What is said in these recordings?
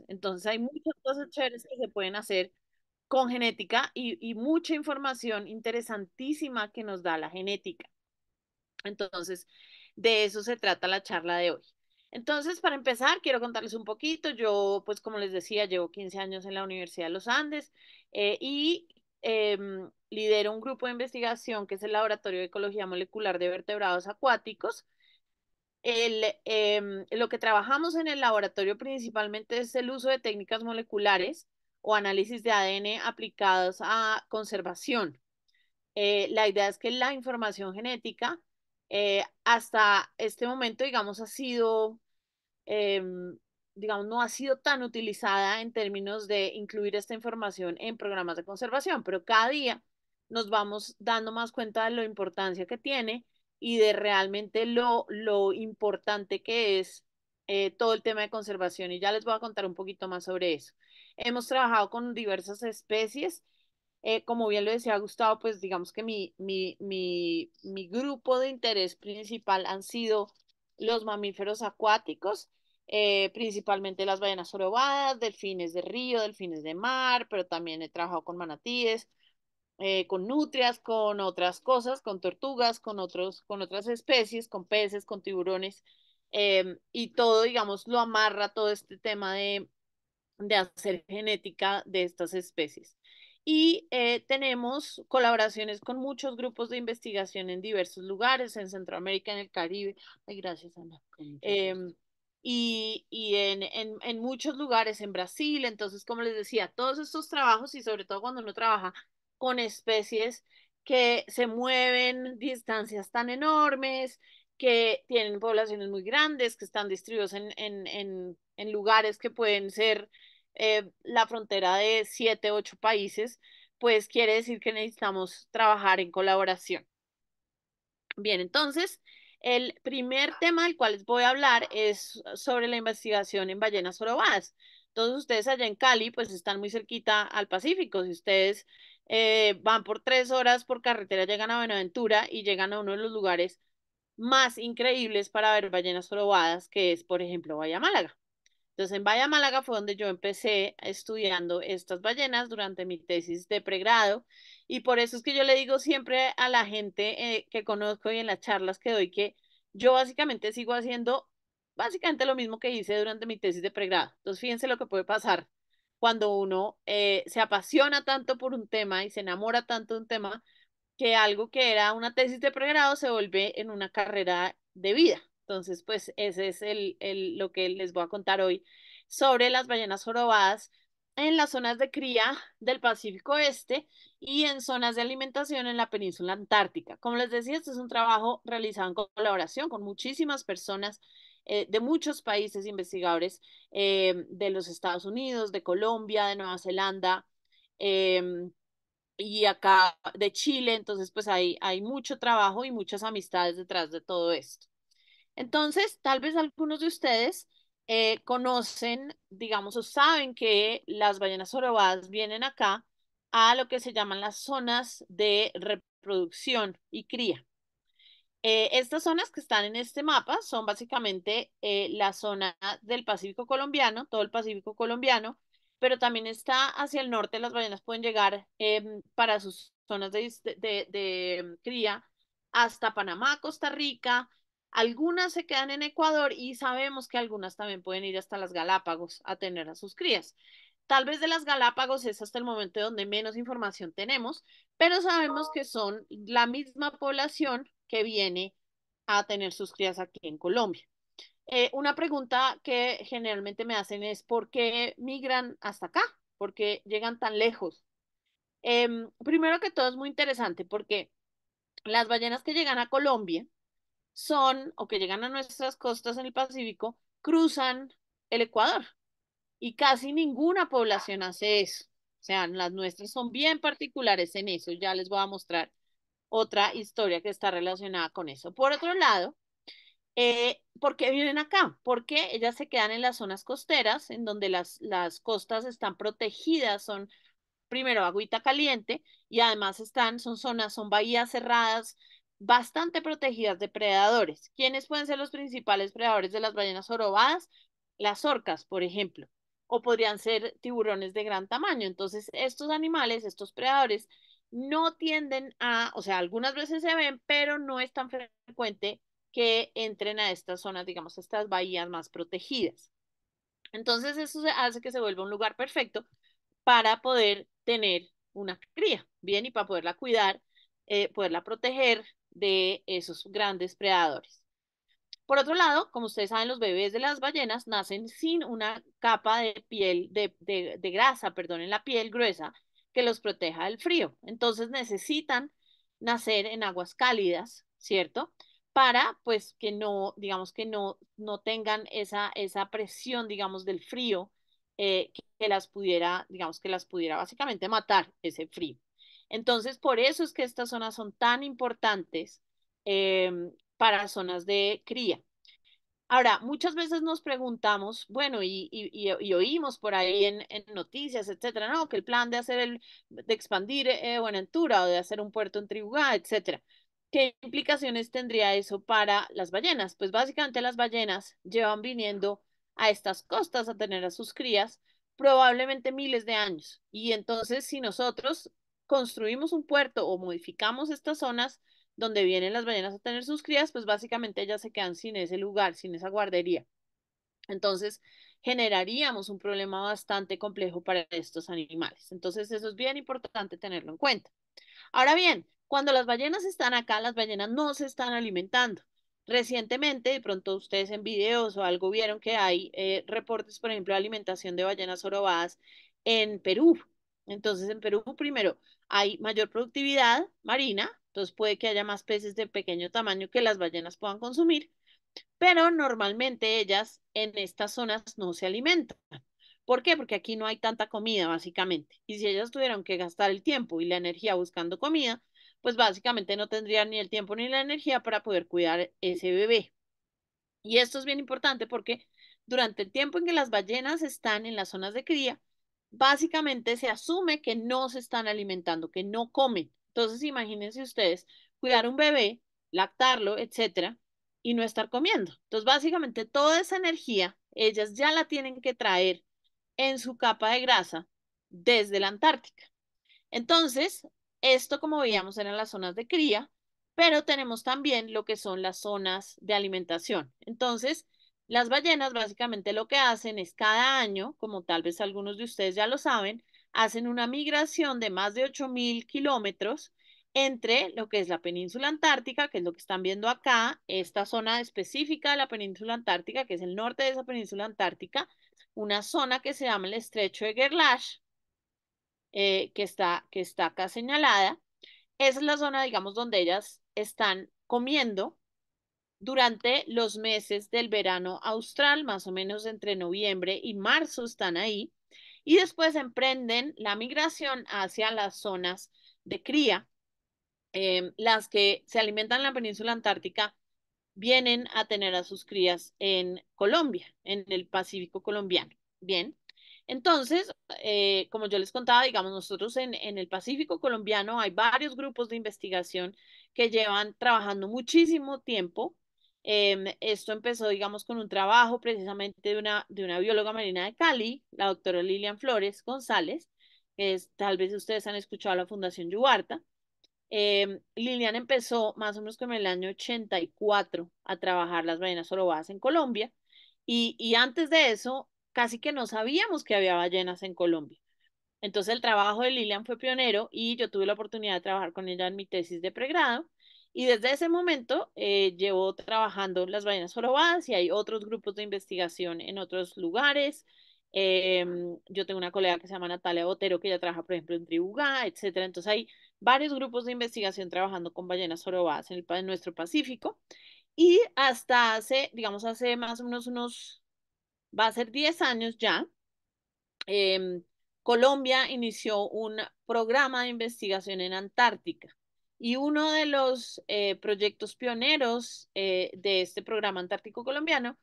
Entonces hay muchas cosas chéveres que se pueden hacer con genética y mucha información interesantísima que nos da la genética. Entonces, de eso se trata la charla de hoy. Entonces, para empezar, quiero contarles un poquito. Yo, pues como les decía, llevo 15 años en la Universidad de los Andes y lidero un grupo de investigación que es el Laboratorio de Ecología Molecular de Vertebrados Acuáticos. Lo que trabajamos en el laboratorio principalmente es el uso de técnicas moleculares o análisis de ADN aplicados a conservación. La idea es que la información genética hasta este momento, digamos, ha sido eh, digamos, no ha sido tan utilizada en términos de incluir esta información en programas de conservación, pero cada día nos vamos dando más cuenta de la importancia que tiene y de realmente lo importante que es todo el tema de conservación. Y ya les voy a contar un poquito más sobre eso. Hemos trabajado con diversas especies. Como bien lo decía Gustavo, pues digamos que mi grupo de interés principal han sido los mamíferos acuáticos, principalmente las ballenas jorobadas, delfines de río, delfines de mar, pero también he trabajado con manatíes, con nutrias, con otras cosas, con tortugas, con otras especies, con peces, con tiburones, y todo, digamos, lo amarra todo este tema de hacer genética de estas especies. Y tenemos colaboraciones con muchos grupos de investigación en diversos lugares, en Centroamérica, en el Caribe. Ay, gracias, Ana. Y en muchos lugares en Brasil. Entonces, como les decía, todos estos trabajos y sobre todo cuando uno trabaja con especies que se mueven distancias tan enormes, que tienen poblaciones muy grandes, que están distribuidos en lugares que pueden ser la frontera de 7, 8 países, pues quiere decir que necesitamos trabajar en colaboración. Bien, entonces, el primer tema del cual les voy a hablar es sobre la investigación en ballenas jorobadas. Todos ustedes allá en Cali, pues están muy cerquita al Pacífico. Si ustedes van por 3 horas por carretera, llegan a Buenaventura y llegan a uno de los lugares más increíbles para ver ballenas jorobadas, que es, por ejemplo, Bahía Málaga. Entonces, en Bahía Málaga fue donde yo empecé estudiando estas ballenas durante mi tesis de pregrado y por eso es que yo le digo siempre a la gente que conozco y en las charlas que doy que yo básicamente sigo haciendo básicamente lo mismo que hice durante mi tesis de pregrado. Entonces, fíjense lo que puede pasar cuando uno se apasiona tanto por un tema y se enamora tanto de un tema que algo que era una tesis de pregrado se vuelve en una carrera de vida. Entonces, pues ese es lo que les voy a contar hoy sobre las ballenas jorobadas en las zonas de cría del Pacífico Este y en zonas de alimentación en la península antártica. Como les decía, este es un trabajo realizado en colaboración con muchísimas personas de muchos países investigadores de los Estados Unidos, de Colombia, de Nueva Zelanda, eh, y acá de Chile, entonces pues hay mucho trabajo y muchas amistades detrás de todo esto. Entonces, tal vez algunos de ustedes conocen, digamos, o saben que las ballenas jorobadas vienen acá a lo que se llaman las zonas de reproducción y cría. Estas zonas que están en este mapa son básicamente la zona del Pacífico colombiano, todo el Pacífico colombiano, pero también está hacia el norte, las ballenas pueden llegar para sus zonas de cría hasta Panamá, Costa Rica, algunas se quedan en Ecuador y sabemos que algunas también pueden ir hasta las Galápagos a tener a sus crías. Tal vez de las Galápagos es hasta el momento donde menos información tenemos, pero sabemos que son la misma población que viene a tener sus crías aquí en Colombia. Una pregunta que generalmente me hacen es ¿por qué migran hasta acá? ¿Por qué llegan tan lejos? Primero que todo es muy interesante porque las ballenas que llegan a Colombia son, o que llegan a nuestras costas en el Pacífico, cruzan el Ecuador y casi ninguna población hace eso. O sea, las nuestras son bien particulares en eso. Ya les voy a mostrar otra historia que está relacionada con eso. Por otro lado, ¿por qué viven acá? Porque ellas se quedan en las zonas costeras, en donde las costas están protegidas, son primero agüita caliente y además son zonas, son bahías cerradas, bastante protegidas de predadores. ¿Quiénes pueden ser los principales predadores de las ballenas jorobadas? Las orcas, por ejemplo. o podrían ser tiburones de gran tamaño. Entonces, estos animales, estos predadores, no tienden a, o sea, algunas veces se ven, pero no es tan frecuente que entren a estas zonas, digamos, a estas bahías más protegidas. Entonces, eso hace que se vuelva un lugar perfecto para poder tener una cría, bien, y para poderla cuidar, poderla proteger de esos grandes predadores. Por otro lado, como ustedes saben, los bebés de las ballenas nacen sin una capa de piel, de grasa, perdón, en la piel gruesa que los proteja del frío. Entonces necesitan nacer en aguas cálidas, ¿cierto? Para, pues, que no, digamos, que no tengan esa presión, digamos, del frío, que las pudiera, digamos, que las pudiera básicamente matar ese frío. Entonces, por eso es que estas zonas son tan importantes para zonas de cría. Ahora, muchas veces nos preguntamos, bueno, y oímos por ahí en noticias, etcétera, no, que el plan de de expandir Buenaventura o de hacer un puerto en Tribugá, etcétera. ¿Qué implicaciones tendría eso para las ballenas? Pues básicamente las ballenas llevan viniendo a estas costas a tener a sus crías probablemente miles de años. Y entonces, si nosotros construimos un puerto o modificamos estas zonas, donde vienen las ballenas a tener sus crías, pues básicamente ellas se quedan sin ese lugar, sin esa guardería. Entonces, generaríamos un problema bastante complejo para estos animales. Entonces, eso es bien importante tenerlo en cuenta. Ahora bien, cuando las ballenas están acá, las ballenas no se están alimentando. Recientemente, de pronto ustedes en videos o algo vieron que hay reportes, por ejemplo, de alimentación de ballenas jorobadas en Perú. Entonces, en Perú, primero, hay mayor productividad marina, entonces puede que haya más peces de pequeño tamaño que las ballenas puedan consumir, pero normalmente ellas en estas zonas no se alimentan. ¿Por qué? Porque aquí no hay tanta comida, básicamente. Y si ellas tuvieran que gastar el tiempo y la energía buscando comida, pues básicamente no tendrían ni el tiempo ni la energía para poder cuidar ese bebé. Y esto es bien importante porque durante el tiempo en que las ballenas están en las zonas de cría, básicamente se asume que no se están alimentando, que no comen. Entonces, imagínense ustedes cuidar un bebé, lactarlo, etcétera, y no estar comiendo. Entonces, básicamente toda esa energía, ellas ya la tienen que traer en su capa de grasa desde la Antártica. Entonces, esto como veíamos eran las zonas de cría, pero tenemos también lo que son las zonas de alimentación. Entonces, las ballenas básicamente lo que hacen es cada año, como tal vez algunos de ustedes ya lo saben, hacen una migración de más de 8.000 kilómetros entre lo que es la península antártica, que es lo que están viendo acá, esta zona específica de la península antártica, que es el norte de esa península antártica, una zona que se llama el estrecho de Gerlache, que está acá señalada. Esa es la zona, digamos, donde ellas están comiendo durante los meses del verano austral, más o menos entre noviembre y marzo están ahí, y después emprenden la migración hacia las zonas de cría. Las que se alimentan en la península antártica vienen a tener a sus crías en Colombia, en el Pacífico colombiano. Bien, entonces, como yo les contaba, digamos, nosotros en el Pacífico colombiano hay varios grupos de investigación que llevan trabajando muchísimo tiempo. Esto empezó, digamos, con un trabajo precisamente de una bióloga marina de Cali, la doctora Lilian Flores González, que es, tal vez ustedes han escuchado la Fundación Yubarta. Lilian empezó más o menos como en el año 84 a trabajar las ballenas jorobadas en Colombia y antes de eso casi que no sabíamos que había ballenas en Colombia. Entonces el trabajo de Lilian fue pionero y yo tuve la oportunidad de trabajar con ella en mi tesis de pregrado y desde ese momento llevo trabajando las ballenas jorobadas y hay otros grupos de investigación en otros lugares. Yo tengo una colega que se llama Natalia Botero que ya trabaja, por ejemplo, en Tribugá, etcétera. Entonces hay varios grupos de investigación trabajando con ballenas jorobadas en nuestro Pacífico y hasta hace, digamos, hace más o menos va a ser 10 años ya, eh, Colombia inició un programa de investigación en Antártica y uno de los proyectos pioneros de este programa antártico colombiano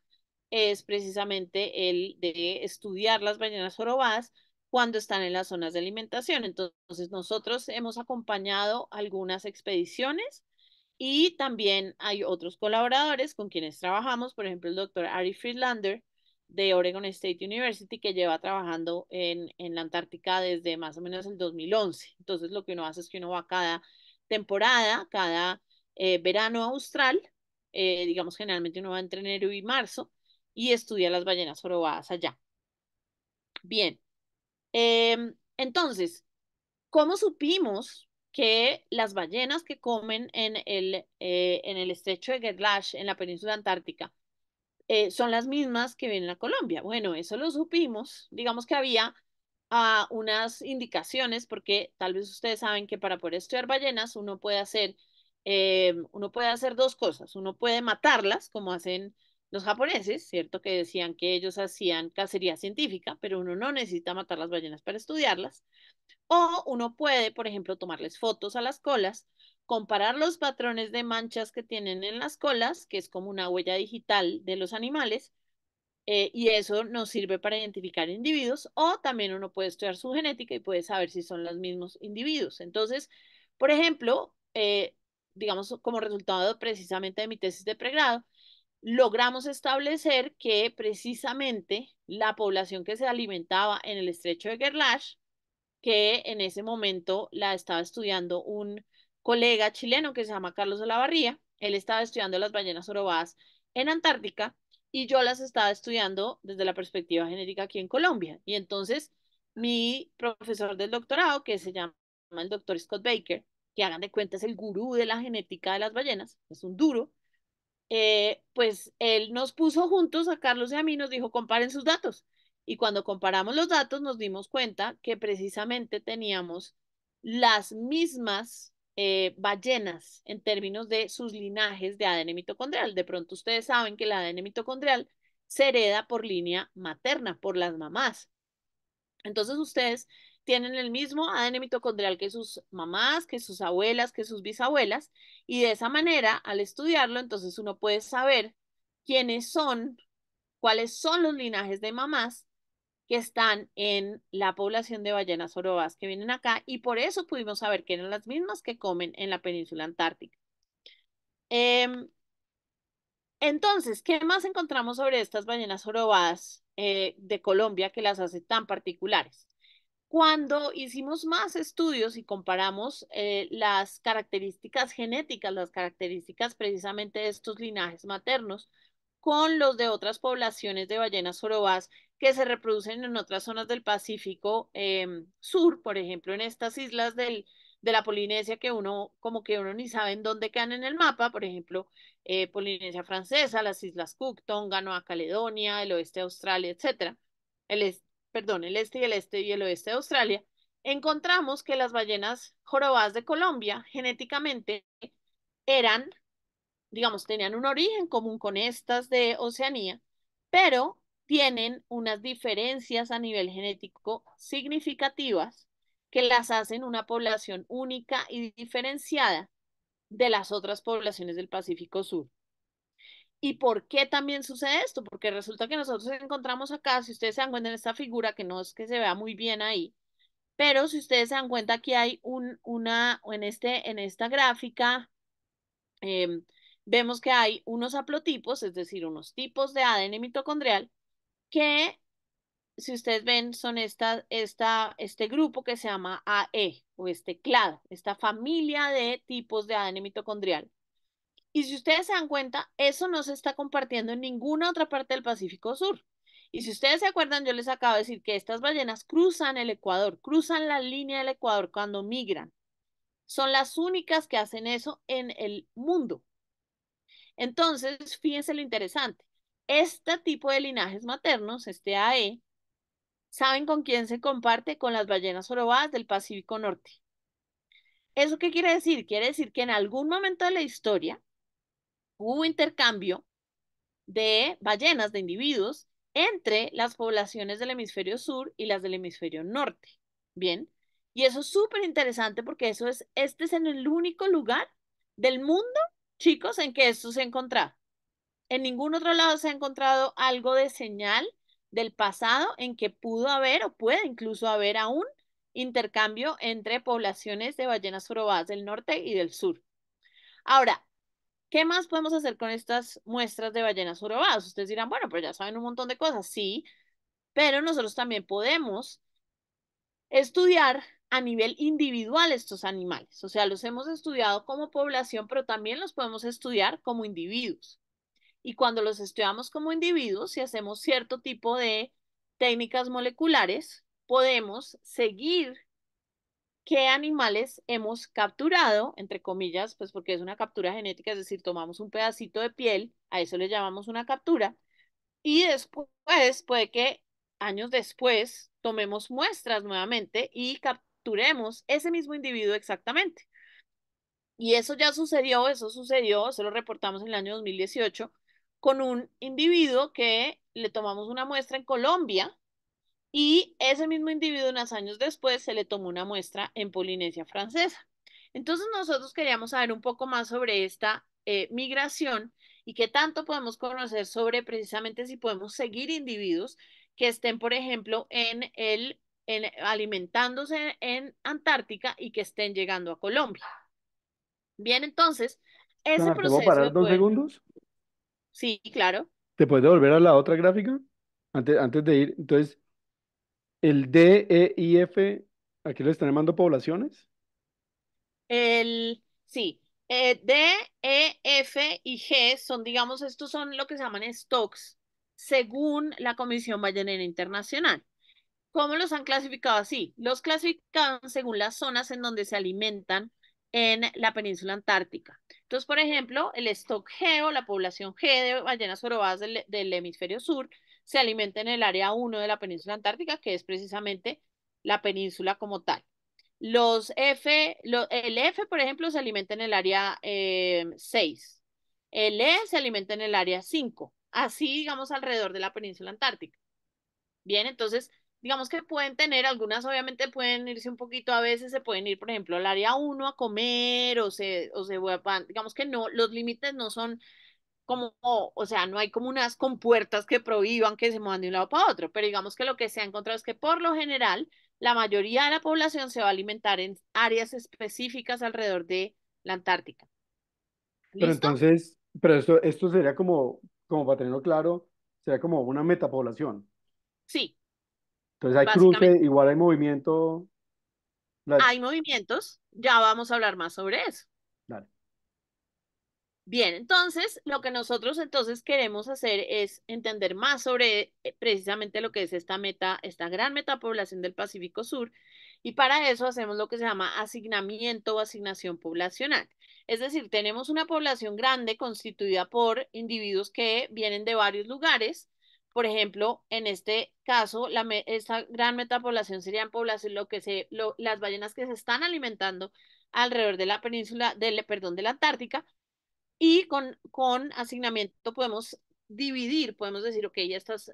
es precisamente el de estudiar las ballenas jorobadas cuando están en las zonas de alimentación. Entonces, nosotros hemos acompañado algunas expediciones y también hay otros colaboradores con quienes trabajamos, por ejemplo, el doctor Ari Friedlander, de Oregon State University que lleva trabajando en la Antártica desde más o menos el 2011. Entonces lo que uno hace es que uno va cada temporada, cada verano austral, digamos generalmente uno va entre enero y marzo y estudia las ballenas jorobadas allá. Bien, entonces, ¿cómo supimos que las ballenas que comen en el estrecho de Gerlache, en la península antártica, son las mismas que vienen a Colombia? Bueno, eso lo supimos. Digamos que había unas indicaciones, porque tal vez ustedes saben que para poder estudiar ballenas uno puede hacer dos cosas. Uno puede matarlas, como hacen los japoneses, ¿cierto? Que decían que ellos hacían cacería científica, pero uno no necesita matar las ballenas para estudiarlas. O uno puede, por ejemplo, tomarles fotos a las colas, comparar los patrones de manchas que tienen en las colas, que es como una huella digital de los animales, y eso nos sirve para identificar individuos, o también uno puede estudiar su genética y puede saber si son los mismos individuos. Entonces, por ejemplo, digamos, como resultado precisamente de mi tesis de pregrado, logramos establecer que precisamente la población que se alimentaba en el estrecho de Gerlache, que en ese momento la estaba estudiando un colega chileno que se llama Carlos Olavarría. Él estaba estudiando las ballenas jorobadas en Antártica y yo las estaba estudiando desde la perspectiva genética aquí en Colombia. Y entonces mi profesor del doctorado, que se llama el doctor Scott Baker, que hagan de cuenta es el gurú de la genética de las ballenas, es un duro, pues él nos puso juntos a Carlos y a mí, nos dijo, comparen sus datos. Y cuando comparamos los datos nos dimos cuenta que precisamente teníamos las mismas ballenas en términos de sus linajes de ADN mitocondrial. De pronto ustedes saben que el ADN mitocondrial se hereda por línea materna, por las mamás. Entonces ustedes tienen el mismo ADN mitocondrial que sus mamás, que sus abuelas, que sus bisabuelas, y de esa manera, al estudiarlo, entonces uno puede saber quiénes son, cuáles son los linajes de mamás que están en la población de ballenas jorobadas que vienen acá, y por eso pudimos saber que eran las mismas que comen en la península antártica. Entonces, ¿qué más encontramos sobre estas ballenas jorobadas de Colombia que las hace tan particulares? Cuando hicimos más estudios y comparamos las características genéticas, las características precisamente de estos linajes maternos, con los de otras poblaciones de ballenas jorobadas que se reproducen en otras zonas del Pacífico Sur, por ejemplo, en estas islas de la Polinesia que uno, como que uno ni sabe en dónde quedan en el mapa, por ejemplo, Polinesia Francesa, las Islas Cook, Tonga, Nueva Caledonia, el oeste de Australia, etcétera. El, perdón, el este y el oeste de Australia, encontramos que las ballenas jorobadas de Colombia genéticamente eran, digamos, tenían un origen común con estas de Oceanía, pero tienen unas diferencias a nivel genético significativas que las hacen una población única y diferenciada de las otras poblaciones del Pacífico Sur. ¿Y por qué también sucede esto? Porque resulta que nosotros encontramos acá, si ustedes se dan cuenta en esta figura, que no es que se vea muy bien ahí, pero si ustedes se dan cuenta, aquí hay en esta gráfica, eh, vemos que hay unos haplotipos, es decir, unos tipos de ADN mitocondrial, que si ustedes ven son este grupo que se llama AE o este clado, esta familia de tipos de ADN mitocondrial. Y si ustedes se dan cuenta, eso no se está compartiendo en ninguna otra parte del Pacífico Sur. Y si ustedes se acuerdan, yo les acabo de decir que estas ballenas cruzan el Ecuador, cruzan la línea del Ecuador cuando migran. Son las únicas que hacen eso en el mundo. Entonces, fíjense lo interesante. Este tipo de linajes maternos, este AE, ¿saben con quién se comparte? Con las ballenas jorobadas del Pacífico Norte. ¿Eso qué quiere decir? Quiere decir que en algún momento de la historia hubo intercambio de ballenas, de individuos, entre las poblaciones del hemisferio sur y las del hemisferio norte. Bien, y eso es súper interesante porque este es en el único lugar del mundo, chicos, en que esto se ha encontrado. En ningún otro lado se ha encontrado algo de señal del pasado en que pudo haber o puede incluso haber aún intercambio entre poblaciones de ballenas jorobadas del norte y del sur. Ahora, ¿Qué más podemos hacer con estas muestras de ballenas jorobadas? Ustedes dirán, bueno, pero ya saben un montón de cosas, sí, pero nosotros también podemos estudiar a nivel individual estos animales. O sea, los hemos estudiado como población, pero también los podemos estudiar como individuos. Y cuando los estudiamos como individuos, si hacemos cierto tipo de técnicas moleculares, podemos seguir qué animales hemos capturado, entre comillas, pues porque es una captura genética, es decir, tomamos un pedacito de piel, a eso le llamamos una captura, y después puede que años después tomemos muestras nuevamente y capturemos ese mismo individuo exactamente. Y eso sucedió, se lo reportamos en el año 2018 con un individuo que le tomamos una muestra en Colombia y ese mismo individuo unos años después se le tomó una muestra en Polinesia Francesa. Entonces nosotros queríamos saber un poco más sobre esta migración y qué tanto podemos conocer sobre precisamente si podemos seguir individuos que estén, por ejemplo, alimentándose en Antártica y que estén llegando a Colombia. Bien, entonces, ese Sana, ¿te voy a proceso parar de dos poder, segundos? sí, claro, ¿Te puedes devolver a la otra gráfica? Antes de ir. Entonces, el D, E y F, aquí le están llamando poblaciones. sí, D, E, F y G son, digamos, estos son lo que se llaman stocks, según la Comisión Ballenera Internacional. ¿Cómo los han clasificado así? Los clasifican según las zonas en donde se alimentan en la península antártica. Entonces, por ejemplo, el stock G o la población G de ballenas jorobadas del hemisferio sur se alimenta en el área 1 de la península antártica, que es precisamente la península como tal. El F, por ejemplo, se alimenta en el área 6. El E se alimenta en el área 5. Así, digamos, alrededor de la península antártica. Bien, entonces, digamos que pueden tener, algunas obviamente pueden irse un poquito, a veces se pueden ir, por ejemplo, al área 1 a comer o se van, digamos que no, los límites no son como, o sea, no hay como unas compuertas que prohíban que se muevan de un lado para otro, pero digamos que lo que se ha encontrado es que por lo general la mayoría de la población se va a alimentar en áreas específicas alrededor de la Antártica. Pero ¿Listo? entonces, pero esto sería como para tenerlo claro, sería como una metapoblación. Sí, Entonces hay cruce, básicamente. igual hay movimiento. Hay movimientos, ya vamos a hablar más sobre eso. Dale. Bien, entonces lo que nosotros entonces queremos hacer es entender más sobre precisamente lo que es esta gran metapoblación del Pacífico Sur, y para eso hacemos lo que se llama asignamiento o asignación poblacional. Es decir, tenemos una población grande constituida por individuos que vienen de varios lugares. Por ejemplo, en este caso, esta gran metapoblación serían población, las ballenas que se están alimentando alrededor de la península, perdón, de la Antártica, y con asignamiento podemos dividir, podemos decir, ok, estas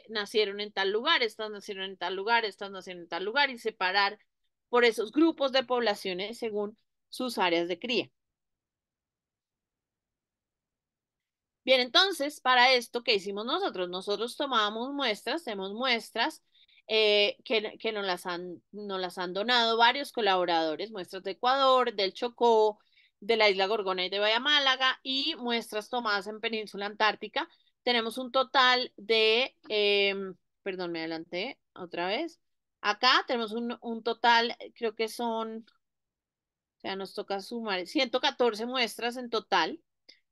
nacieron en tal lugar, estas nacieron en tal lugar, estas nacieron en tal lugar, y separar por esos grupos de poblaciones según sus áreas de cría. Bien, entonces, para esto, ¿qué hicimos nosotros? Nosotros tomábamos muestras, tenemos muestras que nos las han donado varios colaboradores, muestras de Ecuador, del Chocó, de la isla Gorgona y de Bahía Málaga, y muestras tomadas en Península Antártica. Tenemos un total de, perdón, me adelanté otra vez. Acá tenemos un total, creo que son, o sea, nos toca sumar 114 muestras en total.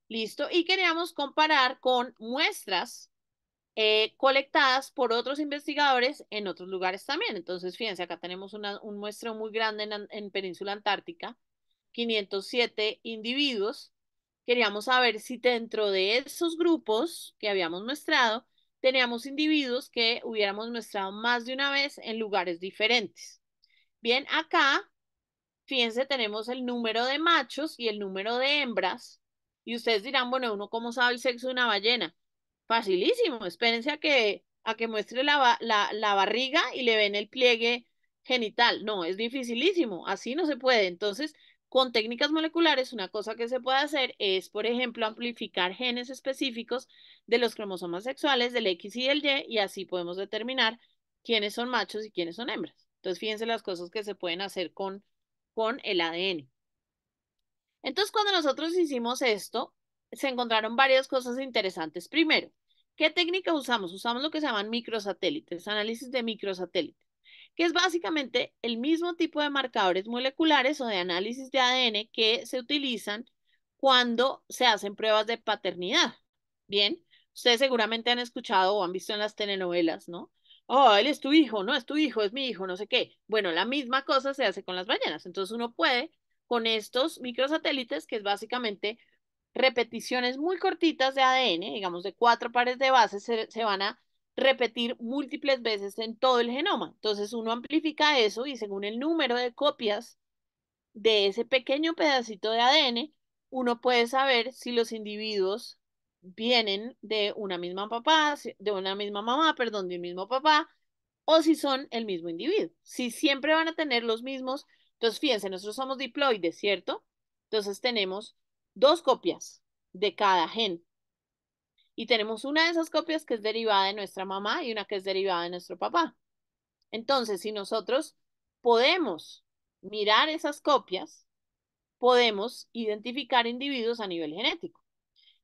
Listo. Y queríamos comparar con muestras colectadas por otros investigadores en otros lugares también. Entonces, fíjense, acá tenemos un muestreo muy grande en Península Antártica, 507 individuos. Queríamos saber si dentro de esos grupos que habíamos muestrado, teníamos individuos que hubiéramos muestrado más de una vez en lugares diferentes. Bien, acá fíjense, tenemos el número de machos y el número de hembras. Y ustedes dirán, bueno, ¿uno cómo sabe el sexo de una ballena? Facilísimo, espérense a que muestre la barriga y le ven el pliegue genital. No, es dificilísimo, así no se puede. Entonces, con técnicas moleculares, una cosa que se puede hacer es, por ejemplo, amplificar genes específicos de los cromosomas sexuales del X y del Y, y así podemos determinar quiénes son machos y quiénes son hembras. Entonces, fíjense las cosas que se pueden hacer con el ADN. Entonces, cuando nosotros hicimos esto, se encontraron varias cosas interesantes. Primero, ¿qué técnica usamos? Usamos lo que se llaman microsatélites, análisis de microsatélites, que es básicamente el mismo tipo de marcadores moleculares o de análisis de ADN que se utilizan cuando se hacen pruebas de paternidad. Bien, ustedes seguramente han escuchado o han visto en las telenovelas, ¿no? Oh, él es tu hijo, no es tu hijo, es mi hijo, no sé qué. Bueno, la misma cosa se hace con las ballenas. Entonces uno puede, con estos microsatélites, que es básicamente repeticiones muy cortitas de ADN, digamos de 4 pares de bases, se van a repetir múltiples veces en todo el genoma. Entonces uno amplifica eso y según el número de copias de ese pequeño pedacito de ADN, uno puede saber si los individuos vienen de una misma papá, de una misma mamá, perdón, de un mismo papá, o si son el mismo individuo. Si siempre van a tener los mismos, entonces fíjense, nosotros somos diploides, ¿cierto? Entonces tenemos 2 copias de cada gen y tenemos una de esas copias que es derivada de nuestra mamá y una que es derivada de nuestro papá. Entonces, si nosotros podemos mirar esas copias, podemos identificar individuos a nivel genético.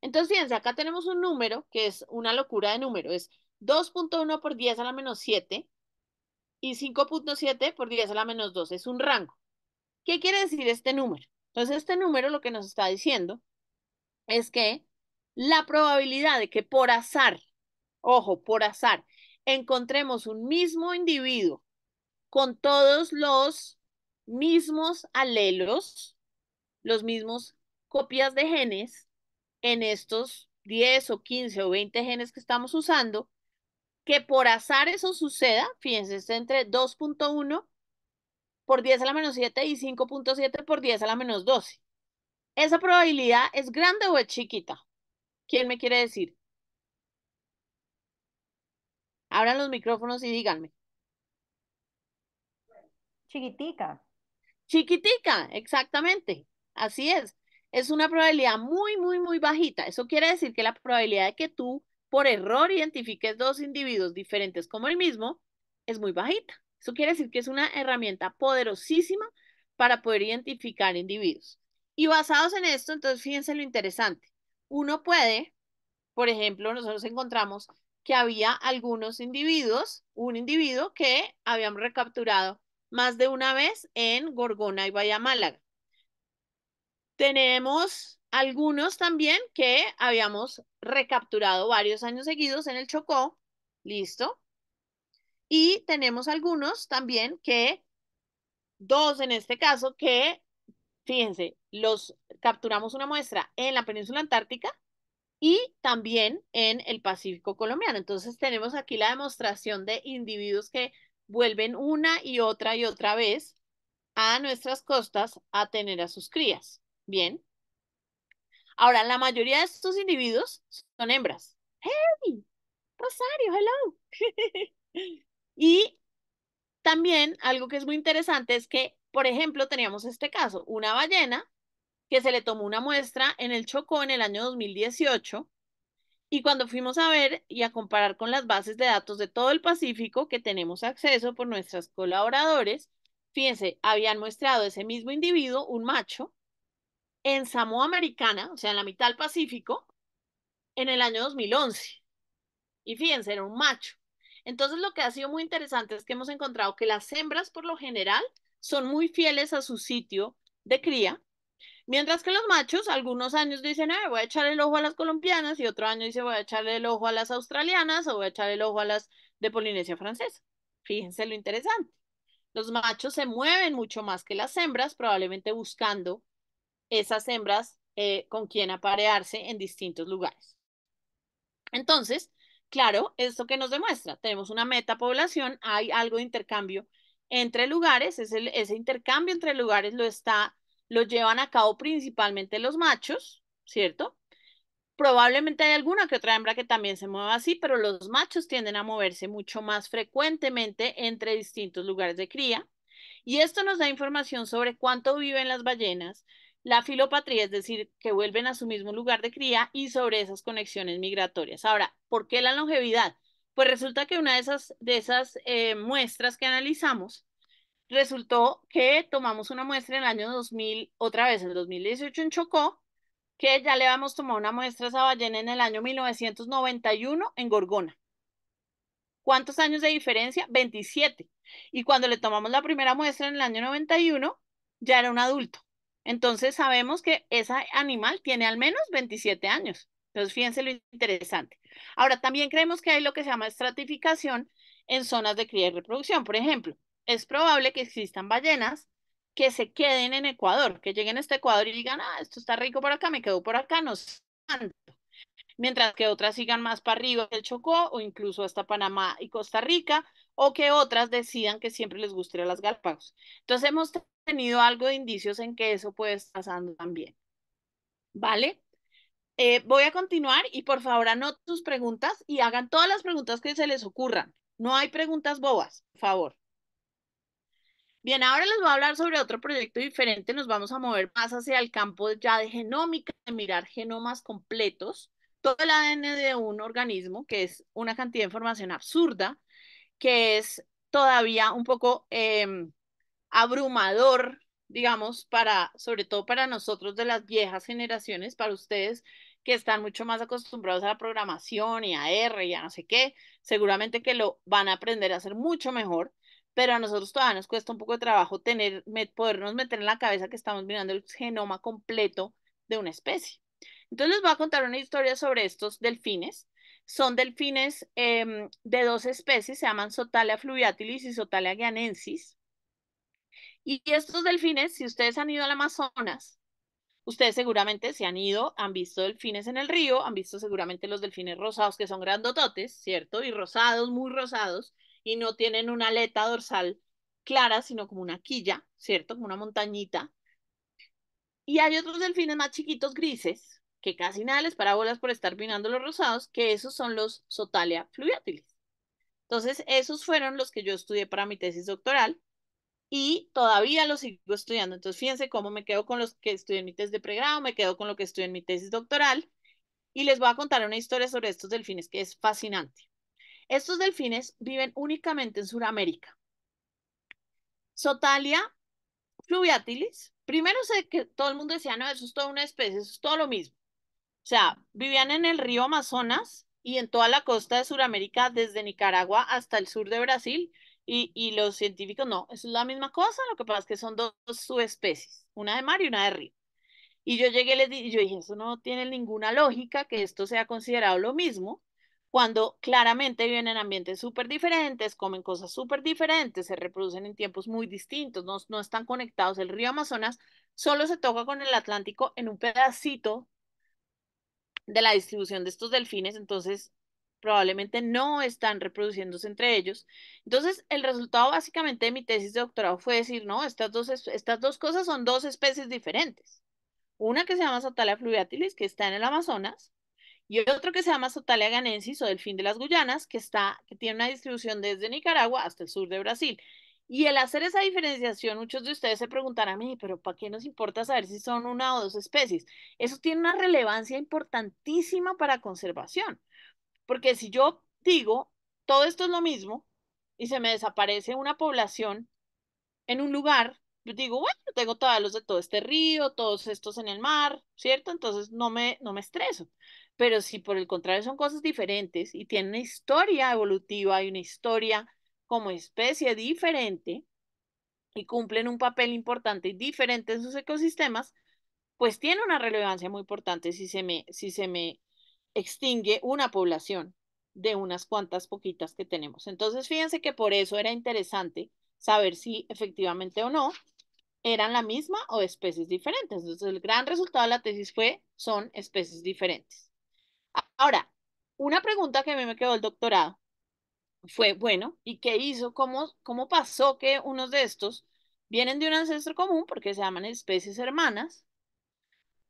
Entonces, fíjense, acá tenemos un número que es una locura de número, es 2.1 por 10 a la menos 7 y 5.7 por 10 a la menos 2, es un rango. ¿Qué quiere decir este número? Entonces, este número lo que nos está diciendo es que la probabilidad de que por azar, ojo, por azar, encontremos un mismo individuo con todos los mismos alelos, los mismos copias de genes en estos 10 o 15 o 20 genes que estamos usando, que por azar eso suceda, fíjense, es entre 2.1 por 10 a la menos 7 y 5.7 por 10 a la menos 12. ¿Esa probabilidad es grande o es chiquita? ¿Quién me quiere decir? Abran los micrófonos y díganme. Chiquitica. Chiquitica, exactamente. Así es. Es una probabilidad muy, muy, muy bajita. Eso quiere decir que la probabilidad de que tú por error identifiques dos individuos diferentes como el mismo es muy bajita. Eso quiere decir que es una herramienta poderosísima para poder identificar individuos. Y basados en esto, entonces fíjense lo interesante. Uno puede, por ejemplo, nosotros encontramos que había algunos individuos, un individuo que habíamos recapturado más de una vez en Gorgona y Bahía Málaga. Tenemos algunos también que habíamos recapturado varios años seguidos en el Chocó, listo. Y tenemos algunos también que, dos en este caso, que, fíjense, los capturamos una muestra en la península antártica y también en el Pacífico colombiano. Entonces tenemos aquí la demostración de individuos que vuelven una y otra vez a nuestras costas a tener a sus crías. Bien. Ahora, la mayoría de estos individuos son hembras. Hey, Rosario, hello. Y también algo que es muy interesante es que, por ejemplo, teníamos este caso, una ballena que se le tomó una muestra en el Chocó en el año 2018. Y cuando fuimos a ver y a comparar con las bases de datos de todo el Pacífico que tenemos acceso por nuestros colaboradores, fíjense, habían muestrado ese mismo individuo, un macho, en Samoa Americana, o sea, en la mitad del Pacífico, en el año 2011. Y fíjense, era un macho. Entonces, lo que ha sido muy interesante es que hemos encontrado que las hembras, por lo general, son muy fieles a su sitio de cría. Mientras que los machos, algunos años dicen, voy a echarle el ojo a las colombianas, y otro año dice, voy a echarle el ojo a las australianas o voy a echarle el ojo a las de Polinesia Francesa. Fíjense lo interesante. Los machos se mueven mucho más que las hembras, probablemente buscando esas hembras con quien aparearse en distintos lugares. Entonces, claro, esto que nos demuestra, tenemos una metapoblación, hay algo de intercambio entre lugares, ese intercambio entre lugares lo llevan a cabo principalmente los machos, ¿cierto? Probablemente hay alguna que otra hembra que también se mueva así, pero los machos tienden a moverse mucho más frecuentemente entre distintos lugares de cría. Y esto nos da información sobre cuánto viven las ballenas, la filopatría, es decir, que vuelven a su mismo lugar de cría y sobre esas conexiones migratorias. Ahora, ¿por qué la longevidad? Pues resulta que una de esas muestras que analizamos resultó que tomamos una muestra en el año 2000, otra vez en 2018 en Chocó, que ya le habíamos tomado una muestra a esa ballena en el año 1991 en Gorgona. ¿Cuántos años de diferencia? 27. Y cuando le tomamos la primera muestra en el año 91, ya era un adulto. Entonces sabemos que ese animal tiene al menos 27 años. Entonces fíjense lo interesante. Ahora, también creemos que hay lo que se llama estratificación en zonas de cría y reproducción. Por ejemplo, es probable que existan ballenas que se queden en Ecuador, que lleguen a este Ecuador y digan, ah, esto está rico por acá, me quedo por acá, no sé, mientras que otras sigan más para arriba del Chocó o incluso hasta Panamá y Costa Rica, o que otras decidan que siempre les guste ir a las Galápagos. Entonces hemos tenido algo de indicios en que eso puede estar pasando también. ¿Vale? Voy a continuar y por favor anoten sus preguntas y hagan todas las preguntas que se les ocurran. No hay preguntas bobas, por favor. Bien, ahora les voy a hablar sobre otro proyecto diferente. Nos vamos a mover más hacia el campo ya de genómica, de mirar genomas completos, todo el ADN de un organismo, que es una cantidad de información absurda, que es todavía un poco abrumador, digamos, para, sobre todo para nosotros de las viejas generaciones, para ustedes que están mucho más acostumbrados a la programación y a R y a no sé qué, seguramente que lo van a aprender a hacer mucho mejor, pero a nosotros todavía nos cuesta un poco de trabajo podernos meter en la cabeza que estamos mirando el genoma completo de una especie. Entonces les voy a contar una historia sobre estos delfines. Son delfines de dos especies, se llaman Sotalia fluviatilis y Sotalia guianensis. Y estos delfines, si ustedes han ido al Amazonas, ustedes seguramente se han ido, han visto delfines en el río, han visto seguramente los delfines rosados que son grandototes, ¿cierto? Y rosados, muy rosados, y no tienen una aleta dorsal clara, sino como una quilla, ¿cierto? Como una montañita. Y hay otros delfines más chiquitos grises, que casi nada les para bolas por estar mirando los rosados, que esos son los Sotalia fluviatilis. Entonces, esos fueron los que yo estudié para mi tesis doctoral y todavía lo sigo estudiando. Entonces, fíjense cómo me quedo con los que estudié en mi tesis de pregrado, me quedo con lo que estudié en mi tesis doctoral y les voy a contar una historia sobre estos delfines que es fascinante. Estos delfines viven únicamente en Sudamérica. Sotalia fluviatilis, primero sé que todo el mundo decía, no, eso es toda una especie, eso es todo lo mismo. O sea, vivían en el río Amazonas y en toda la costa de Sudamérica, desde Nicaragua hasta el sur de Brasil, y los científicos no, eso es la misma cosa, lo que pasa es que son dos subespecies, una de mar y una de río. Y yo llegué y yo dije, eso no tiene ninguna lógica que esto sea considerado lo mismo, cuando claramente viven en ambientes súper diferentes, comen cosas súper diferentes, se reproducen en tiempos muy distintos, no están conectados. El río Amazonas solo se toca con el Atlántico en un pedacito de la distribución de estos delfines, entonces probablemente no están reproduciéndose entre ellos. Entonces, el resultado básicamente de mi tesis de doctorado fue decir, no, estas dos cosas son dos especies diferentes. Una que se llama Sotalia fluviatilis, que está en el Amazonas, y otro que se llama Sotalia ganensis o delfín de las Guyanas, que tiene una distribución desde Nicaragua hasta el sur de Brasil. Y el hacer esa diferenciación, muchos de ustedes se preguntarán a mí, pero ¿para qué nos importa saber si son una o dos especies? Eso tiene una relevancia importantísima para conservación, porque si yo digo, todo esto es lo mismo y se me desaparece una población en un lugar, yo digo, bueno, tengo todos los de todo este río, todos estos en el mar, ¿cierto? Entonces no me estreso. Pero si por el contrario son cosas diferentes y tienen una historia evolutiva y una historia como especie diferente y cumplen un papel importante y diferente en sus ecosistemas, pues tiene una relevancia muy importante si se me extingue una población de unas cuantas poquitas que tenemos. Entonces, fíjense que por eso era interesante saber si efectivamente o no eran la misma o especies diferentes. Entonces, el gran resultado de la tesis son especies diferentes. Ahora, una pregunta que a mí me quedó el doctorado fue, bueno, ¿y qué hizo? ¿Cómo pasó que unos de estos vienen de un ancestro común, porque se llaman especies hermanas,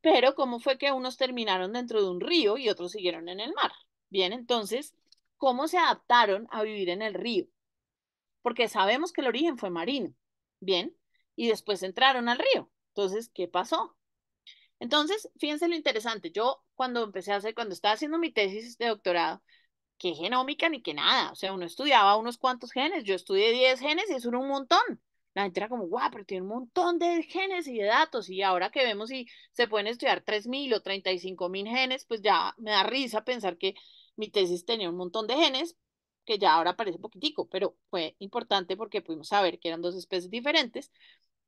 pero cómo fue que unos terminaron dentro de un río y otros siguieron en el mar? Bien, entonces, ¿cómo se adaptaron a vivir en el río? Porque sabemos que el origen fue marino. Bien, y después entraron al río. Entonces, ¿qué pasó? Entonces, fíjense lo interesante. Yo cuando estaba haciendo mi tesis de doctorado, qué genómica ni qué nada. O sea, uno estudiaba unos cuantos genes. Yo estudié 10 genes y eso era un montón. la gente era como, guau, pero tiene un montón de genes y de datos. Y ahora que vemos si se pueden estudiar 3.000 o 35.000 genes, pues ya me da risa pensar que mi tesis tenía un montón de genes, que ya ahora parece poquitico, pero fue importante porque pudimos saber que eran dos especies diferentes.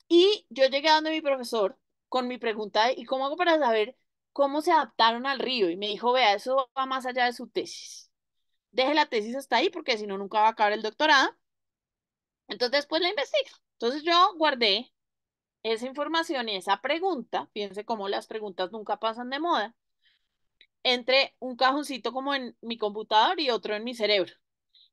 Y yo llegué a donde mi profesor con mi pregunta de, ¿y cómo hago para saber cómo se adaptaron al río? Y me dijo, vea, eso va más allá de su tesis. Deje la tesis hasta ahí porque si no, nunca va a acabar el doctorado. Entonces, después la investigo. Entonces, yo guardé esa información y esa pregunta, fíjense cómo las preguntas nunca pasan de moda, entre un cajoncito como en mi computador y otro en mi cerebro.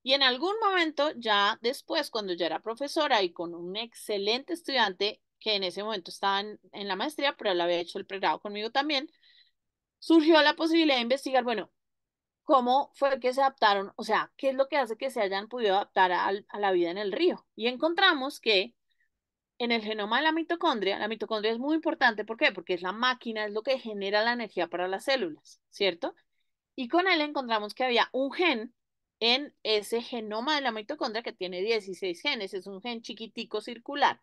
Y en algún momento, ya después, cuando ya era profesora y con un excelente estudiante que en ese momento estaba en la maestría, pero él había hecho el pregrado conmigo también, surgió la posibilidad de investigar, bueno, cómo fue que se adaptaron, o sea, qué es lo que hace que se hayan podido adaptar a la vida en el río. Y encontramos que en el genoma de la mitocondria es muy importante, ¿por qué? Porque es la máquina, es lo que genera la energía para las células, ¿cierto? Y con él encontramos que había un gen en ese genoma de la mitocondria que tiene 16 genes, es un gen chiquitico circular,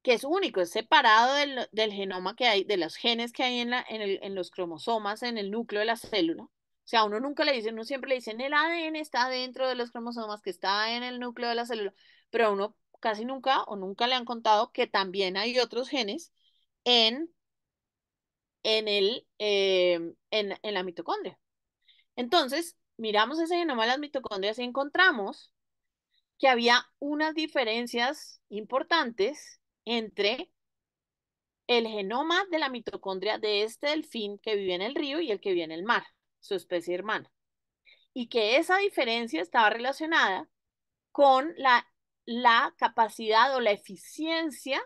que es único, es separado del genoma que hay, de los genes que hay en los cromosomas, en el núcleo de la célula. O sea, uno nunca le dice, uno siempre le dicen, el ADN está dentro de los cromosomas, que está en el núcleo de la célula, pero a uno casi nunca o nunca le han contado que también hay otros genes en, en la mitocondria. Entonces, miramos ese genoma de las mitocondrias y encontramos que había unas diferencias importantes entre el genoma de la mitocondria de este delfín que vive en el río y el que vive en el mar, su especie hermana. Y que esa diferencia estaba relacionada con la capacidad o la eficiencia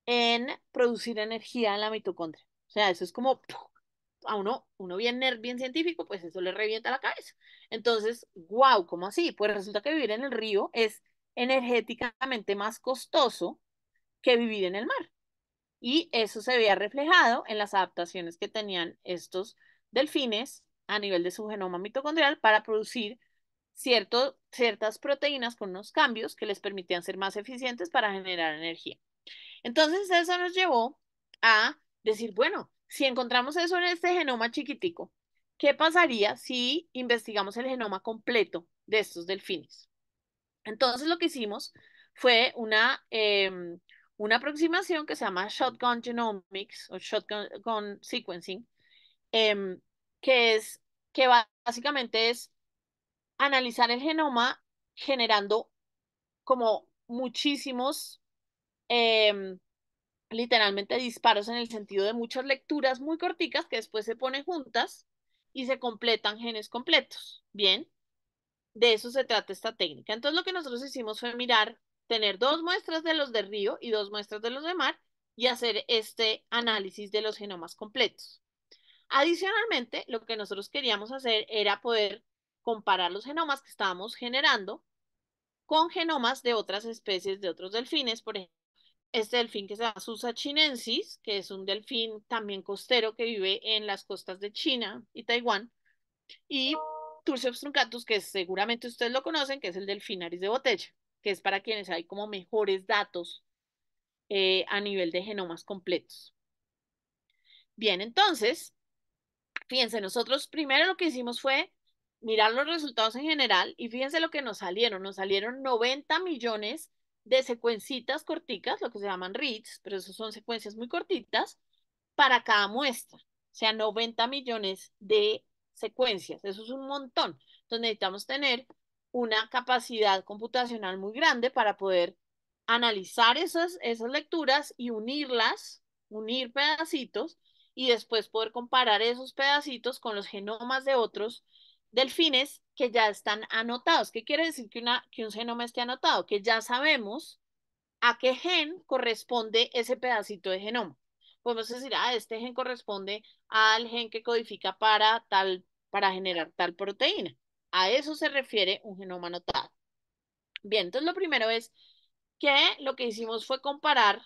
en producir energía en la mitocondria. O sea, eso es como a uno bien nerd, bien científico, pues eso le revienta la cabeza. Entonces, wow, ¿cómo así? Pues resulta que vivir en el río es energéticamente más costoso que vivir en el mar. Y eso se veía reflejado en las adaptaciones que tenían estos delfines a nivel de su genoma mitocondrial para producir ciertas proteínas con unos cambios que les permitían ser más eficientes para generar energía. Entonces eso nos llevó a decir, bueno, si encontramos eso en este genoma chiquitico, ¿qué pasaría si investigamos el genoma completo de estos delfines? Entonces lo que hicimos fue una aproximación que se llama Shotgun Genomics o Shotgun Sequencing, eh, que es que básicamente es analizar el genoma generando como muchísimos, eh, literalmente disparos en el sentido de muchas lecturas muy corticas que después se ponen juntas y se completan genes completos. Bien, de eso se trata esta técnica. Entonces lo que nosotros hicimos fue mirar, tener dos muestras de los de río y dos muestras de los de mar y hacer este análisis de los genomas completos. Adicionalmente, lo que nosotros queríamos hacer era poder comparar los genomas que estábamos generando con genomas de otras especies de otros delfines, por ejemplo, este delfín que se llama Susa chinensis, que es un delfín también costero que vive en las costas de China y Taiwán, y Tursiops truncatus, que seguramente ustedes lo conocen, que es el delfín nariz de botella, que es para quienes hay como mejores datos a nivel de genomas completos. Bien, entonces, fíjense, nosotros primero lo que hicimos fue mirar los resultados en general y fíjense lo que nos salieron 90 millones de secuencitas corticas, lo que se llaman reads, pero eso son secuencias muy cortitas, para cada muestra. O sea, 90 millones de secuencias. Eso es un montón. Entonces necesitamos tener una capacidad computacional muy grande para poder analizar esas lecturas y unirlas, unir pedacitos y después poder comparar esos pedacitos con los genomas de otros delfines que ya están anotados. ¿Qué quiere decir que un genoma esté anotado? Que ya sabemos a qué gen corresponde ese pedacito de genoma. Podemos decir, este gen corresponde al gen que codifica para generar tal proteína. A eso se refiere un genoma anotado. Bien, entonces lo primero es que lo que hicimos fue comparar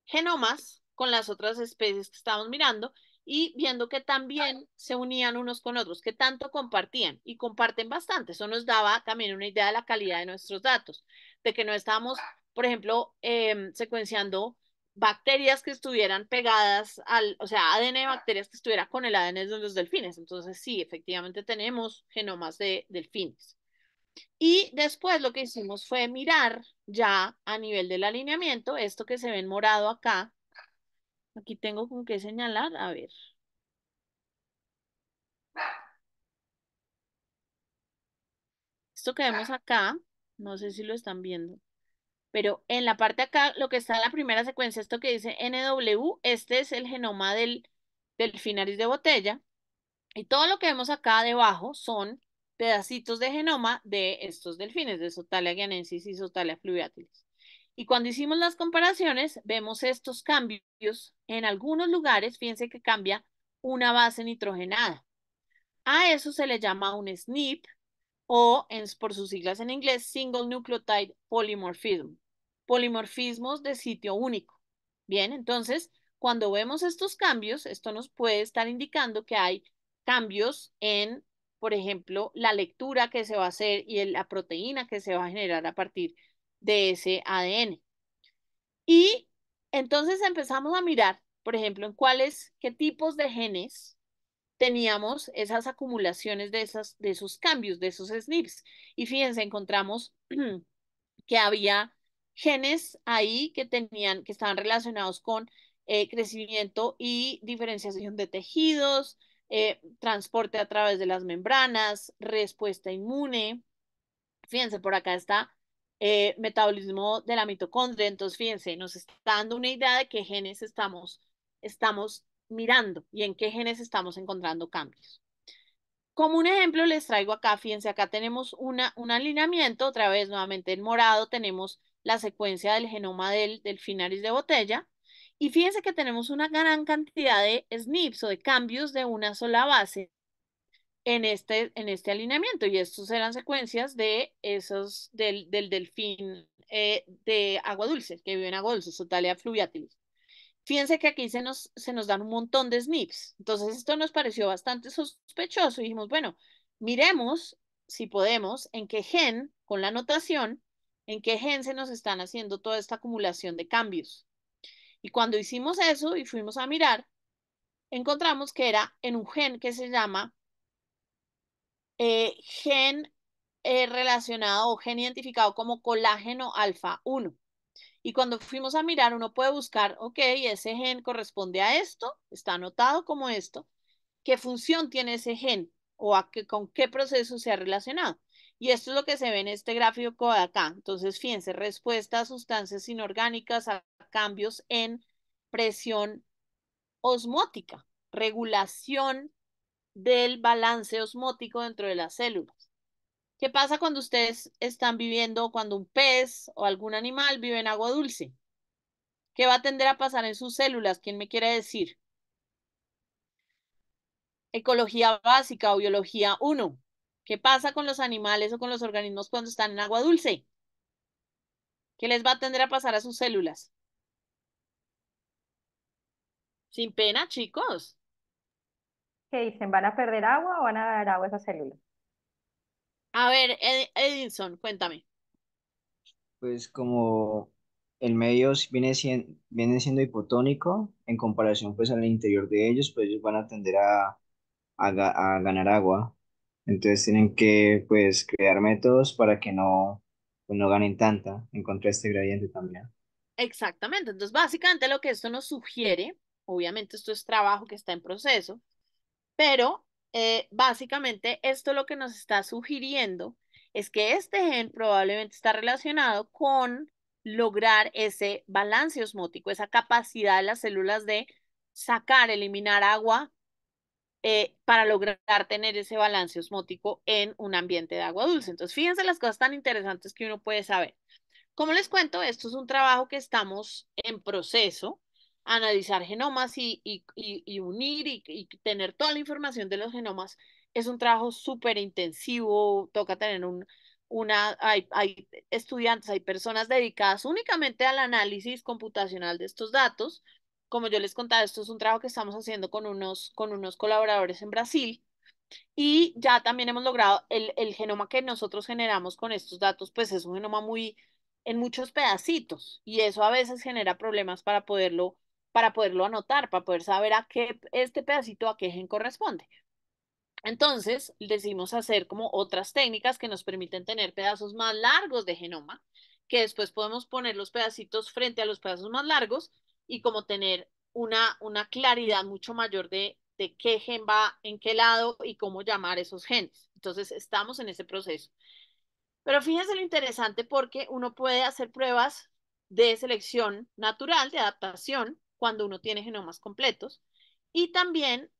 genomas con las otras especies que estábamos mirando y viendo que también se unían unos con otros, que tanto compartían y comparten bastante. Eso nos daba también una idea de la calidad de nuestros datos, de que no estábamos, por ejemplo, secuenciando bacterias que estuvieran pegadas al, o sea, ADN de bacterias que estuviera con el ADN de los delfines. Entonces, sí, efectivamente tenemos genomas de delfines. Y después lo que hicimos fue mirar ya a nivel del alineamiento, esto que se ve en morado acá. Aquí tengo con qué señalar, a ver. Esto que vemos acá, no sé si lo están viendo, pero en la parte acá, lo que está en la primera secuencia, esto que dice NW, este es el genoma del delfinaris de botella. Y todo lo que vemos acá debajo son pedacitos de genoma de estos delfines, de Sotalia guianensis y Sotalia fluviatilis. Y cuando hicimos las comparaciones, vemos estos cambios en algunos lugares, fíjense que cambia una base nitrogenada. A eso se le llama un SNP o por sus siglas en inglés, Single Nucleotide Polymorphism, polimorfismos de sitio único. Bien, entonces, cuando vemos estos cambios, esto nos puede estar indicando que hay cambios en, por ejemplo, la lectura que se va a hacer y en la proteína que se va a generar a partir de ese ADN. Y entonces empezamos a mirar, por ejemplo, en qué tipos de genes teníamos esas acumulaciones de esos cambios, de esos SNPs. Y fíjense, encontramos que había genes ahí que estaban relacionados con crecimiento y diferenciación de tejidos, transporte a través de las membranas, respuesta inmune. Fíjense, por acá está metabolismo de la mitocondria. Entonces, fíjense, nos está dando una idea de qué genes estamos mirando y en qué genes estamos encontrando cambios. Como un ejemplo les traigo acá, fíjense, acá tenemos un alineamiento, otra vez nuevamente en morado tenemos la secuencia del genoma del finaris de botella y fíjense que tenemos una gran cantidad de SNPs o de cambios de una sola base en este alineamiento y estos eran secuencias de esos del delfín de agua dulce, que vive en agua dulce, Sotalia fluviatilis. Fíjense que aquí se nos dan un montón de SNPs. Entonces, esto nos pareció bastante sospechoso y dijimos, bueno, miremos si podemos en qué gen, con la notación, en qué gen se nos están haciendo toda esta acumulación de cambios. Y cuando hicimos eso y fuimos a mirar, encontramos que era en un gen que se llama gen relacionado o gen identificado como colágeno alfa 1. Y cuando fuimos a mirar, uno puede buscar, ok, ese gen corresponde a esto, está anotado como esto, qué función tiene ese gen o con qué proceso se ha relacionado. Y esto es lo que se ve en este gráfico de acá. Entonces, fíjense, respuesta a sustancias inorgánicas, a cambios en presión osmótica, regulación del balance osmótico dentro de las células. ¿Qué pasa cuando ustedes están viviendo, cuando un pez o algún animal vive en agua dulce? ¿Qué va a tender a pasar en sus células? ¿Quién me quiere decir? Ecología básica o biología uno. ¿Qué pasa con los animales o con los organismos cuando están en agua dulce? ¿Qué les va a tender a pasar a sus células? Sin pena, chicos. ¿Qué dicen? ¿Van a perder agua o van a ganar agua esas células? A ver, Edinson, cuéntame. Pues como el medio viene siendo hipotónico en comparación pues al interior de ellos, pues ellos van a tender a ganar agua. Entonces tienen que pues crear métodos para que pues, no ganen tanta en contra de este gradiente también. Exactamente. Entonces, básicamente lo que esto nos sugiere, obviamente esto es trabajo que está en proceso, pero básicamente esto lo que nos está sugiriendo es que este gen probablemente está relacionado con lograr ese balance osmótico, esa capacidad de las células de sacar, eliminar agua para lograr tener ese balance osmótico en un ambiente de agua dulce. Entonces, fíjense las cosas tan interesantes que uno puede saber. Como les cuento, esto es un trabajo que estamos en proceso, analizar genomas y unir y tener toda la información de los genomas. Es un trabajo súper intensivo, toca tener hay estudiantes, hay personas dedicadas únicamente al análisis computacional de estos datos como yo les contaba, esto es un trabajo que estamos haciendo con unos colaboradores en Brasil y ya también hemos logrado el genoma que nosotros generamos con estos datos, pues es un genoma muy en muchos pedacitos y eso a veces genera problemas para poderlo anotar, para poder saber a qué este pedacito a qué gen corresponde. Entonces, decidimos hacer como otras técnicas que nos permiten tener pedazos más largos de genoma, que después podemos poner los pedacitos frente a los pedazos más largos y como tener una claridad mucho mayor de qué gen va en qué lado y cómo llamar esos genes. Entonces, estamos en ese proceso. Pero fíjense lo interesante porque uno puede hacer pruebas de selección natural, de adaptación, cuando uno tiene genomas completos. Y también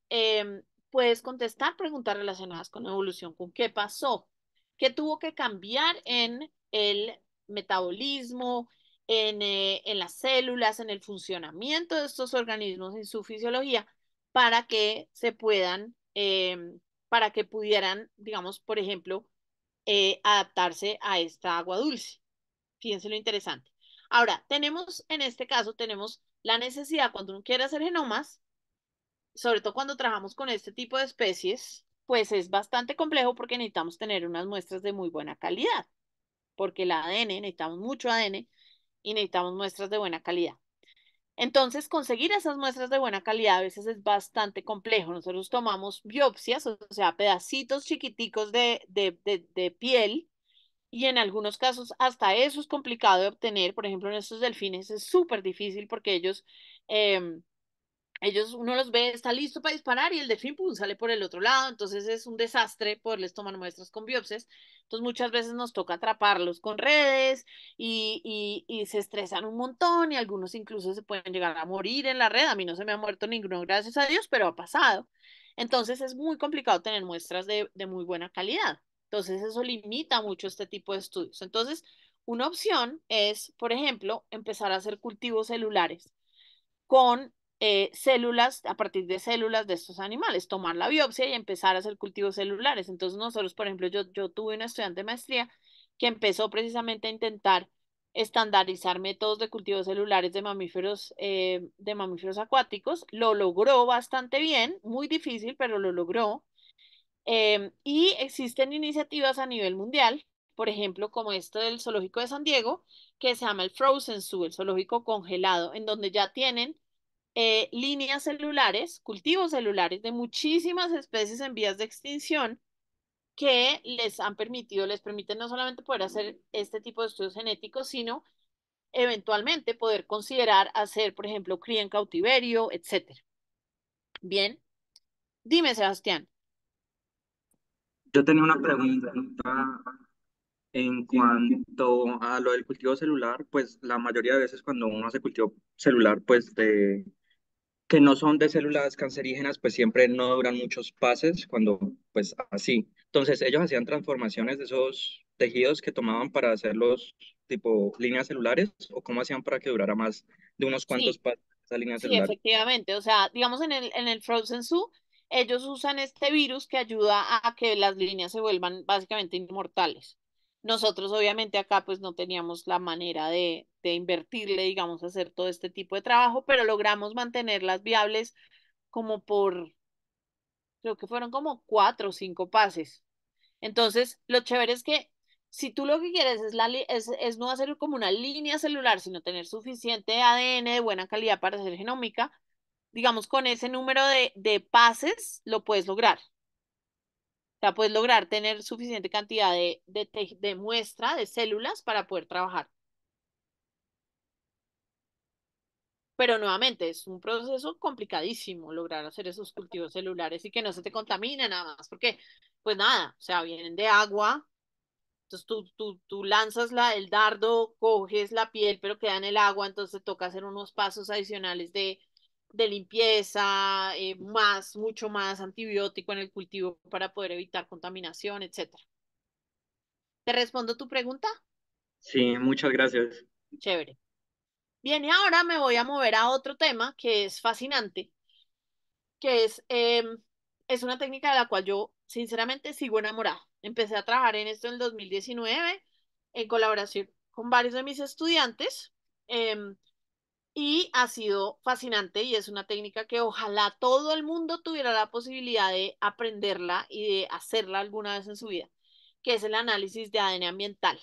puedes contestar preguntas relacionadas con evolución, con qué pasó, qué tuvo que cambiar en el metabolismo, en las células, en el funcionamiento de estos organismos, en su fisiología, para que se puedan, para que pudieran, digamos, por ejemplo, adaptarse a esta agua dulce. Fíjense lo interesante. Ahora, tenemos, en este caso, tenemos la necesidad cuando uno quiere hacer genomas, sobre todo cuando trabajamos con este tipo de especies, pues es bastante complejo porque necesitamos tener unas muestras de muy buena calidad, porque el ADN, necesitamos mucho ADN y necesitamos muestras de buena calidad. Entonces, conseguir esas muestras de buena calidad a veces es bastante complejo. Nosotros tomamos biopsias, o sea, pedacitos chiquiticos de piel y en algunos casos hasta eso es complicado de obtener. Por ejemplo, en estos delfines es súper difícil porque eh, ellos, uno los ve, está listo para disparar y el delfín pum, sale por el otro lado. Entonces es un desastre poderles tomar muestras con biopsias. Entonces muchas veces nos toca atraparlos con redes y se estresan un montón y algunos incluso se pueden llegar a morir en la red. A mí no se me ha muerto ninguno, gracias a Dios, pero ha pasado. Entonces es muy complicado tener muestras de muy buena calidad. Entonces eso limita mucho este tipo de estudios. Entonces, una opción es, por ejemplo, empezar a hacer cultivos celulares con células, a partir de células de estos animales, tomar la biopsia y empezar a hacer cultivos celulares. Entonces nosotros, por ejemplo, yo tuve una estudiante de maestría que empezó precisamente a intentar estandarizar métodos de cultivos celulares de mamíferos acuáticos, lo logró bastante bien, muy difícil, pero lo logró. Y existen iniciativas a nivel mundial, por ejemplo, como esto del Zoológico de San Diego, que se llama el Frozen Zoo, el zoológico congelado, en donde ya tienen líneas celulares, cultivos celulares de muchísimas especies en vías de extinción que les permiten no solamente poder hacer este tipo de estudios genéticos, sino eventualmente poder considerar hacer, por ejemplo, cría en cautiverio, etcétera. Bien, dime, Sebastián. Yo tenía una pregunta en cuanto a lo del cultivo celular, pues la mayoría de veces cuando uno hace cultivo celular, pues de que no son de células cancerígenas, pues siempre no duran muchos pases cuando, pues así. Entonces ellos hacían transformaciones de esos tejidos que tomaban para hacerlos tipo líneas celulares o cómo hacían para que durara más de unos cuantos Sí, pases esa línea sí, celular. efectivamente. O sea, digamos en el Frozen Zoo, ellos usan este virus que ayuda a que las líneas se vuelvan básicamente inmortales. Nosotros, obviamente, acá pues no teníamos la manera de invertirle, digamos, a hacer todo este tipo de trabajo, pero logramos mantenerlas viables como por, creo que fueron como 4 o 5 pases. Entonces, lo chévere es que si tú lo que quieres es no hacer como una línea celular, sino tener suficiente ADN de buena calidad para hacer genómica, digamos, con ese número de pases lo puedes lograr. O sea, puedes lograr tener suficiente cantidad de muestra de células para poder trabajar. Pero nuevamente es un proceso complicadísimo lograr hacer esos cultivos celulares y que no se te contamine nada más, porque pues nada, o sea, vienen de agua. Entonces tú lanzas el dardo, coges la piel, pero queda en el agua, entonces toca hacer unos pasos adicionales de limpieza, mucho más antibiótico en el cultivo para poder evitar contaminación, etcétera. ¿Te respondo tu pregunta? Sí, muchas gracias. Chévere. Bien, y ahora me voy a mover a otro tema que es fascinante, que es una técnica de la cual yo sinceramente sigo enamorada. Empecé a trabajar en esto en el 2019 en colaboración con varios de mis estudiantes. em, Y ha sido fascinante y es una técnica que ojalá todo el mundo tuviera la posibilidad de aprenderla y de hacerla alguna vez en su vida, que es el análisis de ADN ambiental.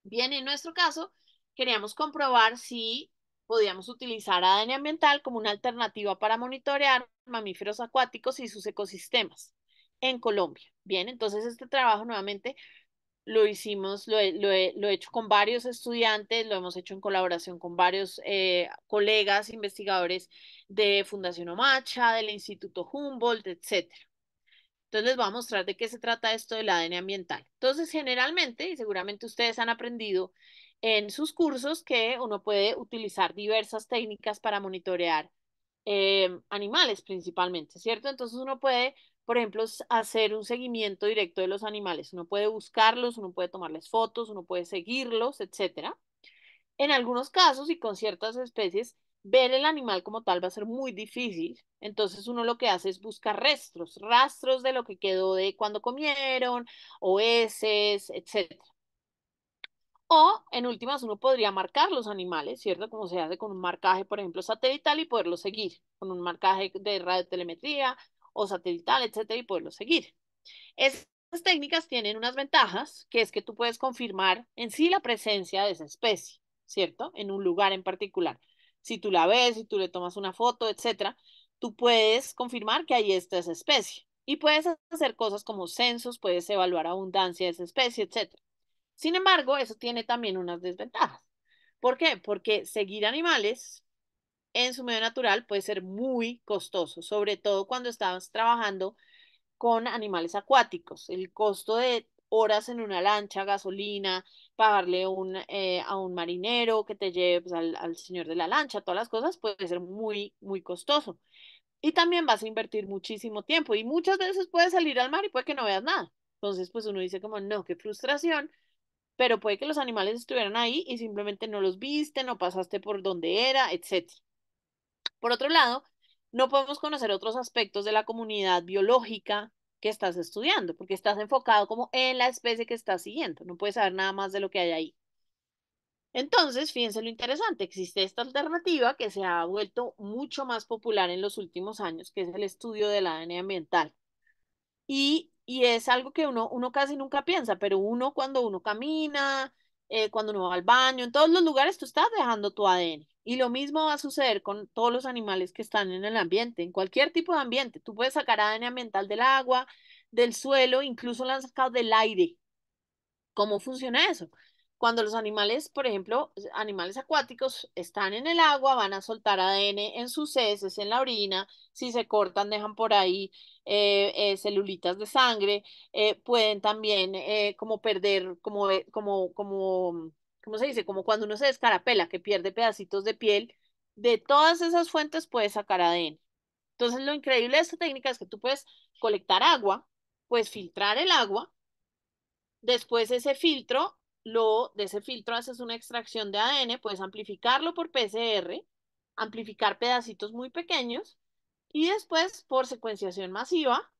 Bien, en nuestro caso, queríamos comprobar si podíamos utilizar ADN ambiental como una alternativa para monitorear mamíferos acuáticos y sus ecosistemas en Colombia. Bien, entonces este trabajo nuevamente lo hicimos, lo he hecho con varios estudiantes, lo hemos hecho en colaboración con varios colegas investigadores de Fundación Omacha, del Instituto Humboldt, etcétera. Entonces les voy a mostrar de qué se trata esto del ADN ambiental. Entonces, generalmente, y seguramente ustedes han aprendido en sus cursos, que uno puede utilizar diversas técnicas para monitorear animales principalmente, ¿cierto? Entonces uno puede, por ejemplo, hacer un seguimiento directo de los animales. Uno puede buscarlos, uno puede tomarles fotos, uno puede seguirlos, etcétera. En algunos casos y con ciertas especies, ver el animal como tal va a ser muy difícil. Entonces uno lo que hace es buscar rastros de lo que quedó de cuando comieron, o heces, etcétera. O, en últimas, uno podría marcar los animales, ¿cierto? Como se hace con un marcaje, por ejemplo, satelital y poderlo seguir, con un marcaje de radiotelemetría o satelital, etcétera, y poderlo seguir. Estas técnicas tienen unas ventajas, que es que tú puedes confirmar en sí la presencia de esa especie, ¿cierto? En un lugar en particular. Si tú la ves, si tú le tomas una foto, etcétera, tú puedes confirmar que ahí está esa especie. Y puedes hacer cosas como censos, puedes evaluar abundancia de esa especie, etcétera. Sin embargo, eso tiene también unas desventajas. ¿Por qué? Porque seguir animales en su medio natural puede ser muy costoso, sobre todo cuando estás trabajando con animales acuáticos. El costo de horas en una lancha, gasolina, pagarle a un marinero que te lleve pues, al señor de la lancha, todas las cosas, puede ser muy, muy costoso. Y también vas a invertir muchísimo tiempo y muchas veces puedes salir al mar y puede que no veas nada. Entonces, pues uno dice como, no, qué frustración, pero puede que los animales estuvieran ahí y simplemente no los viste, no pasaste por donde era, etcétera. Por otro lado, no podemos conocer otros aspectos de la comunidad biológica que estás estudiando, porque estás enfocado como en la especie que estás siguiendo, no puedes saber nada más de lo que hay ahí. Entonces, fíjense lo interesante, existe esta alternativa que se ha vuelto mucho más popular en los últimos años, que es el estudio del ADN ambiental. Y es algo que uno casi nunca piensa, pero uno cuando uno camina, cuando uno va al baño, en todos los lugares tú estás dejando tu ADN. Y lo mismo va a suceder con todos los animales que están en el ambiente, en cualquier tipo de ambiente. Tú puedes sacar ADN ambiental del agua, del suelo, incluso lo han sacado del aire. ¿Cómo funciona eso? Cuando los animales, por ejemplo, animales acuáticos están en el agua, van a soltar ADN en sus heces, en la orina, si se cortan, dejan por ahí celulitas de sangre, pueden también como perder, ¿cómo se dice? Como cuando uno se descarapela, que pierde pedacitos de piel, de todas esas fuentes puedes sacar ADN. Entonces, lo increíble de esta técnica es que tú puedes colectar agua, puedes filtrar el agua. Después de ese filtro haces una extracción de ADN, puedes amplificarlo por PCR, amplificar pedacitos muy pequeños y después por secuenciación masiva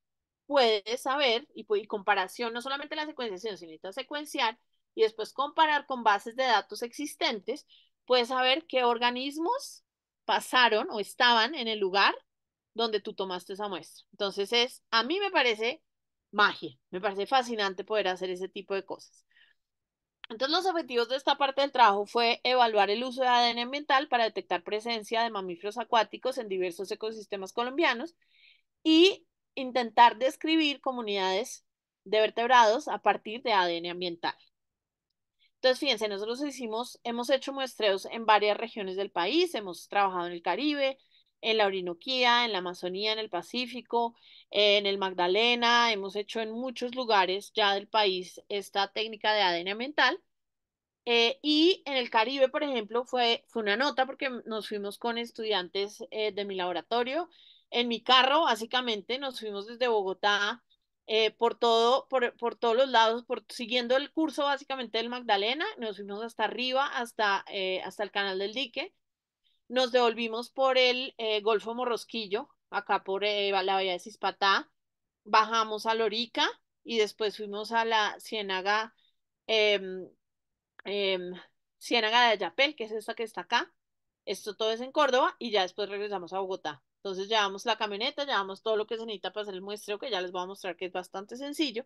puedes saber y comparación, no solamente la secuenciación, sino necesitas secuenciar y después comparar con bases de datos existentes, puedes saber qué organismos pasaron o estaban en el lugar donde tú tomaste esa muestra. Entonces a mí me parece magia, me parece fascinante poder hacer ese tipo de cosas. Entonces, los objetivos de esta parte del trabajo fue evaluar el uso de ADN ambiental para detectar presencia de mamíferos acuáticos en diversos ecosistemas colombianos y intentar describir comunidades de vertebrados a partir de ADN ambiental. Entonces, fíjense, nosotros hemos hecho muestreos en varias regiones del país, hemos trabajado en el Caribe, en la Orinoquía, en la Amazonía, en el Pacífico, en el Magdalena, hemos hecho en muchos lugares ya del país esta técnica de ADN ambiental. Y en el Caribe, por ejemplo, fue una nota porque nos fuimos con estudiantes de mi laboratorio. En mi carro, básicamente, nos fuimos desde Bogotá por todos los lados, siguiendo el curso básicamente del Magdalena, nos fuimos hasta arriba, hasta el Canal del Dique, nos devolvimos por el Golfo Morrosquillo, acá por la Bahía de Cispatá, bajamos a Lorica y después fuimos a la em, em, Ciénaga de Ayapel, que es esta que está acá, Esto todo es en Córdoba y ya después regresamos a Bogotá. Entonces llevamos la camioneta, llevamos todo lo que se necesita para hacer el muestreo, que ya les voy a mostrar que es bastante sencillo.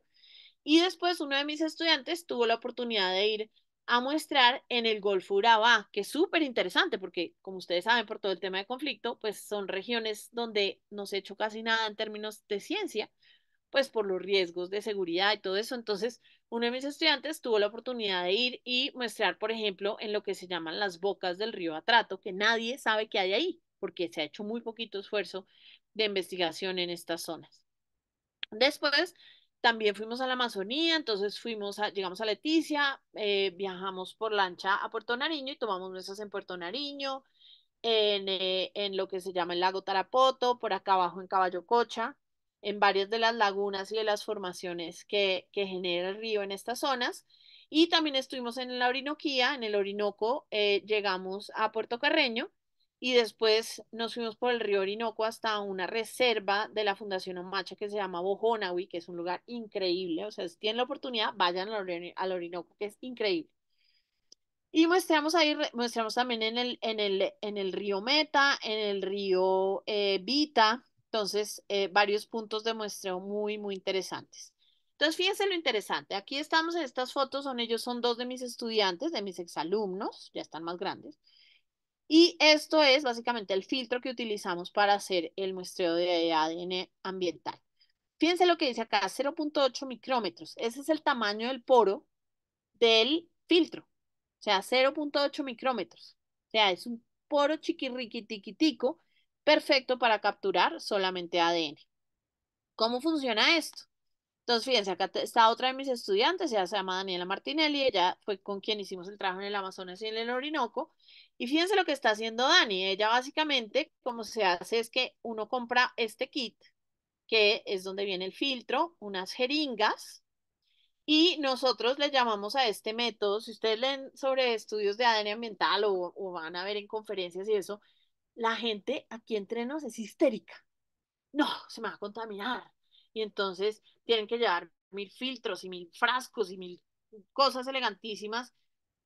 Y después uno de mis estudiantes tuvo la oportunidad de ir a muestrar en el Golfo Urabá, que es súper interesante porque, como ustedes saben, por todo el tema de conflicto, pues son regiones donde no se ha hecho casi nada en términos de ciencia, pues por los riesgos de seguridad y todo eso. Entonces, uno de mis estudiantes tuvo la oportunidad de ir y muestrar, por ejemplo, en lo que se llaman las bocas del río Atrato, que nadie sabe qué hay ahí, porque se ha hecho muy poquito esfuerzo de investigación en estas zonas. Después también fuimos a la Amazonía, entonces llegamos a Leticia, viajamos por lancha a Puerto Nariño y tomamos mesas en Puerto Nariño, en lo que se llama el lago Tarapoto, por acá abajo en Caballo Cocha, en varias de las lagunas y de las formaciones que genera el río en estas zonas. Y también estuvimos en la Orinoquía, en el Orinoco, llegamos a Puerto Carreño y después nos fuimos por el río Orinoco hasta una reserva de la Fundación Omacha que se llama Bojonawi, que es un lugar increíble. O sea, si tienen la oportunidad, vayan al Orinoco, que es increíble. Y muestramos ahí, muestramos también en el río Meta, en el río Vita, entonces varios puntos de muestreo muy, muy interesantes. Entonces, fíjense lo interesante. Aquí estamos en estas fotos, ellos son dos de mis estudiantes, de mis exalumnos, ya están más grandes. Y esto es básicamente el filtro que utilizamos para hacer el muestreo de ADN ambiental. Fíjense lo que dice acá, 0.8 micrómetros. Ese es el tamaño del poro del filtro. O sea, 0.8 micrómetros. O sea, es un poro chiquirriquitiquitico, perfecto para capturar solamente ADN. ¿Cómo funciona esto? Entonces, fíjense, acá está otra de mis estudiantes, ella se llama Daniela Martinelli, ella fue con quien hicimos el trabajo en el Amazonas y en el Orinoco. Y fíjense lo que está haciendo Dani. Ella básicamente, como se hace, es que uno compra este kit, que es donde viene el filtro, unas jeringas, y nosotros le llamamos a este método, si ustedes leen sobre estudios de ADN ambiental o van a ver en conferencias y eso, la gente aquí entre nos es histérica. No, se me va a contaminar. Y entonces tienen que llevar 1000 filtros y 1000 frascos y 1000 cosas elegantísimas,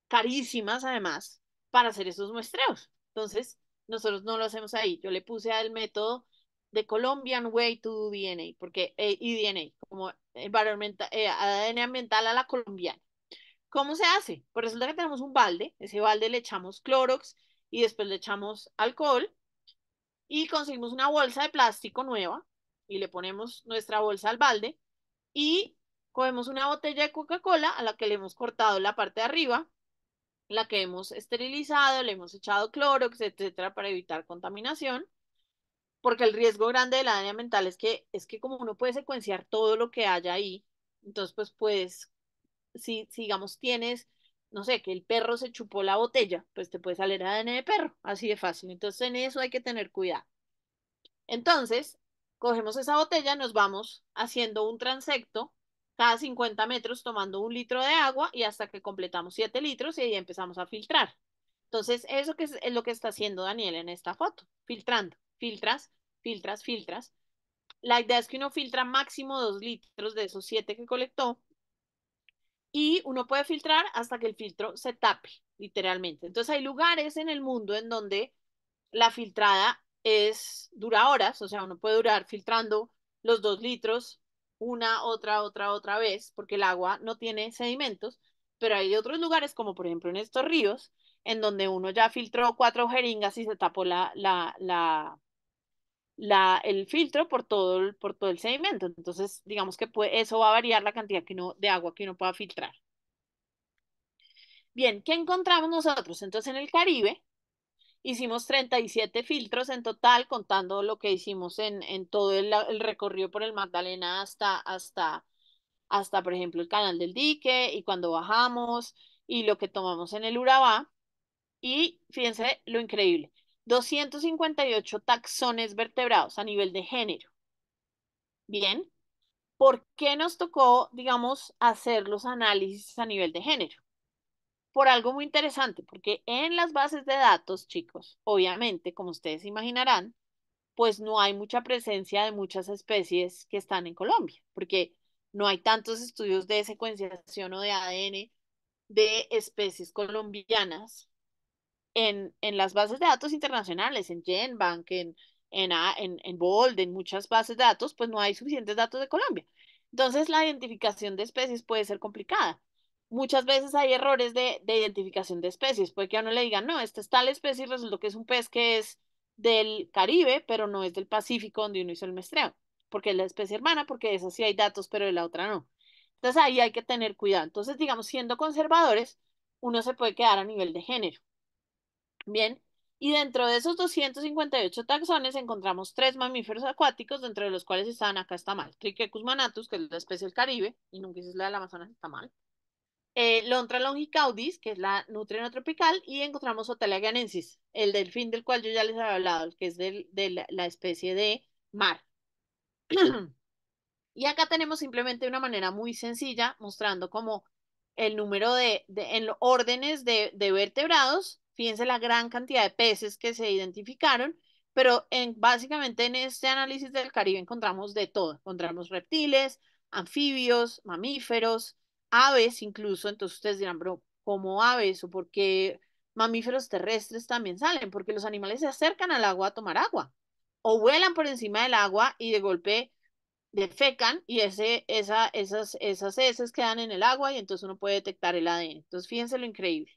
carísimas además, para hacer esos muestreos. Entonces, nosotros no lo hacemos ahí. Yo le puse al método de Colombian Way to do DNA, porque eDNA, como ADN ambiental a la colombiana. ¿Cómo se hace? Pues resulta que tenemos un balde, ese balde le echamos Clorox y después le echamos alcohol y conseguimos una bolsa de plástico nueva y le ponemos nuestra bolsa al balde y cogemos una botella de Coca-Cola a la que le hemos cortado la parte de arriba, la que hemos esterilizado, le hemos echado Clorox, etcétera, para evitar contaminación, porque el riesgo grande del ADN ambiental es que como uno puede secuenciar todo lo que haya ahí, entonces pues si digamos tienes, no sé, que el perro se chupó la botella, pues te puede salir ADN de perro, así de fácil. Entonces en eso hay que tener cuidado. Entonces, cogemos esa botella, nos vamos haciendo un transecto cada 50 metros tomando 1 litro de agua y hasta que completamos 7 litros y ahí empezamos a filtrar. Entonces, eso que es lo que está haciendo Daniel en esta foto, filtrando, filtras, filtras, filtras. La idea es que uno filtra máximo 2 litros de esos 7 que colectó y uno puede filtrar hasta que el filtro se tape, literalmente. Entonces, hay lugares en el mundo en donde la filtrada dura horas, o sea, uno puede durar filtrando los 2 litros otra vez, porque el agua no tiene sedimentos, pero hay otros lugares, como por ejemplo en estos ríos, en donde uno ya filtró 4 jeringas y se tapó el filtro por todo el sedimento. Entonces, digamos que eso va a variar la cantidad de agua que uno pueda filtrar. Bien, ¿qué encontramos nosotros? Entonces, en el Caribe, hicimos 37 filtros en total, contando lo que hicimos en todo el recorrido por el Magdalena hasta, por ejemplo, el Canal del Dique y cuando bajamos y lo que tomamos en el Urabá. Y fíjense lo increíble, 258 taxones vertebrados a nivel de género. Bien, ¿por qué nos tocó, digamos, hacer los análisis a nivel de género? Por algo muy interesante, porque en las bases de datos, chicos, obviamente, como ustedes imaginarán, pues no hay mucha presencia de muchas especies que están en Colombia, porque no hay tantos estudios de secuenciación o de ADN de especies colombianas en las bases de datos internacionales, en GenBank, en Bold, en muchas bases de datos, pues no hay suficientes datos de Colombia. Entonces, la identificación de especies puede ser complicada. Muchas veces hay errores de identificación de especies. Puede que a uno le digan, no, esta es tal especie y resultó que es un pez que es del Caribe, pero no es del Pacífico donde uno hizo el muestreo, porque es la especie hermana, porque de esa sí hay datos, pero de la otra no. Entonces ahí hay que tener cuidado. Entonces, digamos, siendo conservadores, uno se puede quedar a nivel de género. Bien, y dentro de esos 258 taxones encontramos tres mamíferos acuáticos, dentro de los cuales están, acá está mal, Triquecus manatus, que es la especie del Caribe, y nunca es la del Amazonas, está mal. Lontra longicaudis, que es la nutria no tropical, y encontramos Otelia guianensis, el delfín del cual yo ya les había hablado, que es de la especie de mar. Y acá tenemos simplemente una manera muy sencilla mostrando como el número en órdenes de vertebrados. Fíjense la gran cantidad de peces que se identificaron, pero básicamente en este análisis del Caribe encontramos de todo. Encontramos reptiles, anfibios, mamíferos, aves incluso. Entonces ustedes dirán, pero ¿cómo aves? ¿O por qué mamíferos terrestres también salen? Porque los animales se acercan al agua a tomar agua o vuelan por encima del agua y de golpe defecan y esas heces quedan en el agua y entonces uno puede detectar el ADN. Entonces, fíjense lo increíble.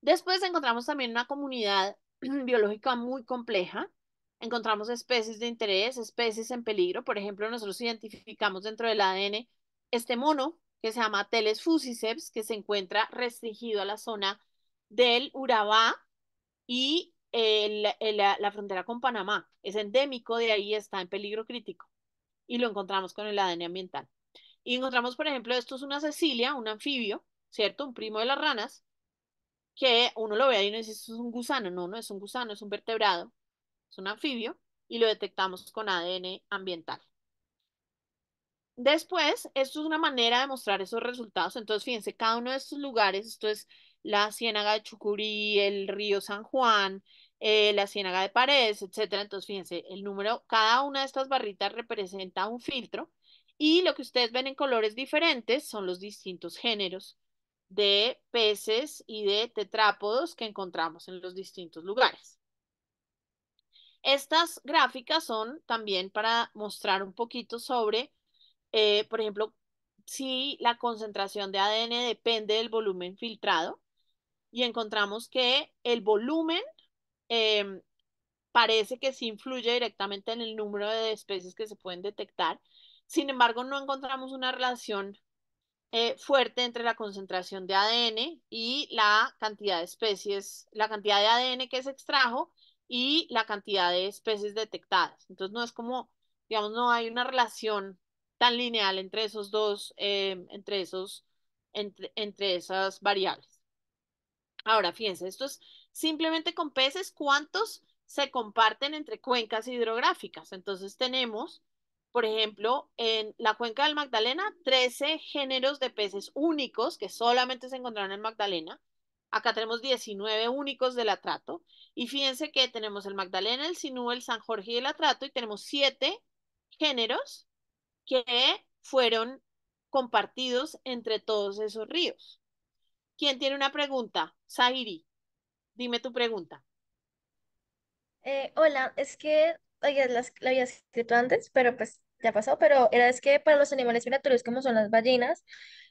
Después encontramos también una comunidad biológica muy compleja. Encontramos especies de interés, especies en peligro. Por ejemplo, nosotros identificamos dentro del ADN este mono que se llama Teles fusiceps, que se encuentra restringido a la zona del Urabá y la frontera con Panamá. Es endémico, de ahí está en peligro crítico y lo encontramos con el ADN ambiental. Y encontramos, por ejemplo, esto es una cecilia, un anfibio, ¿cierto? Un primo de las ranas, que uno lo ve ahí y no dice, esto es un gusano. No, no es un gusano, es un vertebrado, es un anfibio, y lo detectamos con ADN ambiental. Después, esto es una manera de mostrar esos resultados. Entonces, fíjense, cada uno de estos lugares, esto es la Ciénaga de Chucurí, el río San Juan, la Ciénaga de Paredes, etcétera. Entonces, fíjense, el número, cada una de estas barritas representa un filtro y lo que ustedes ven en colores diferentes son los distintos géneros de peces y de tetrápodos que encontramos en los distintos lugares. Estas gráficas son también para mostrar un poquito sobre por ejemplo, si la concentración de ADN depende del volumen filtrado y encontramos que el volumen eh, parece que sí influye directamente en el número de especies que se pueden detectar. Sin embargo, no encontramos una relación fuerte entre la concentración de ADN y la cantidad de especies, la cantidad de ADN que se extrajo y la cantidad de especies detectadas. Entonces no es como, digamos, no hay una relación tan lineal entre esos dos, entre esas variables. Ahora, fíjense, esto es simplemente con peces, ¿cuántos se comparten entre cuencas hidrográficas? Entonces tenemos, por ejemplo, en la cuenca del Magdalena, 13 géneros de peces únicos que solamente se encontraron en Magdalena. Acá tenemos 19 únicos del atrato. Y fíjense que tenemos el Magdalena, el Sinú, el San Jorge y el atrato, y tenemos 7 géneros que fueron compartidos entre todos esos ríos. ¿Quién tiene una pregunta? Zahiri. Dime tu pregunta. Hola, es que la había escrito antes, pero pues ya pasó, pero era es que para los animales migratorios como son las ballenas,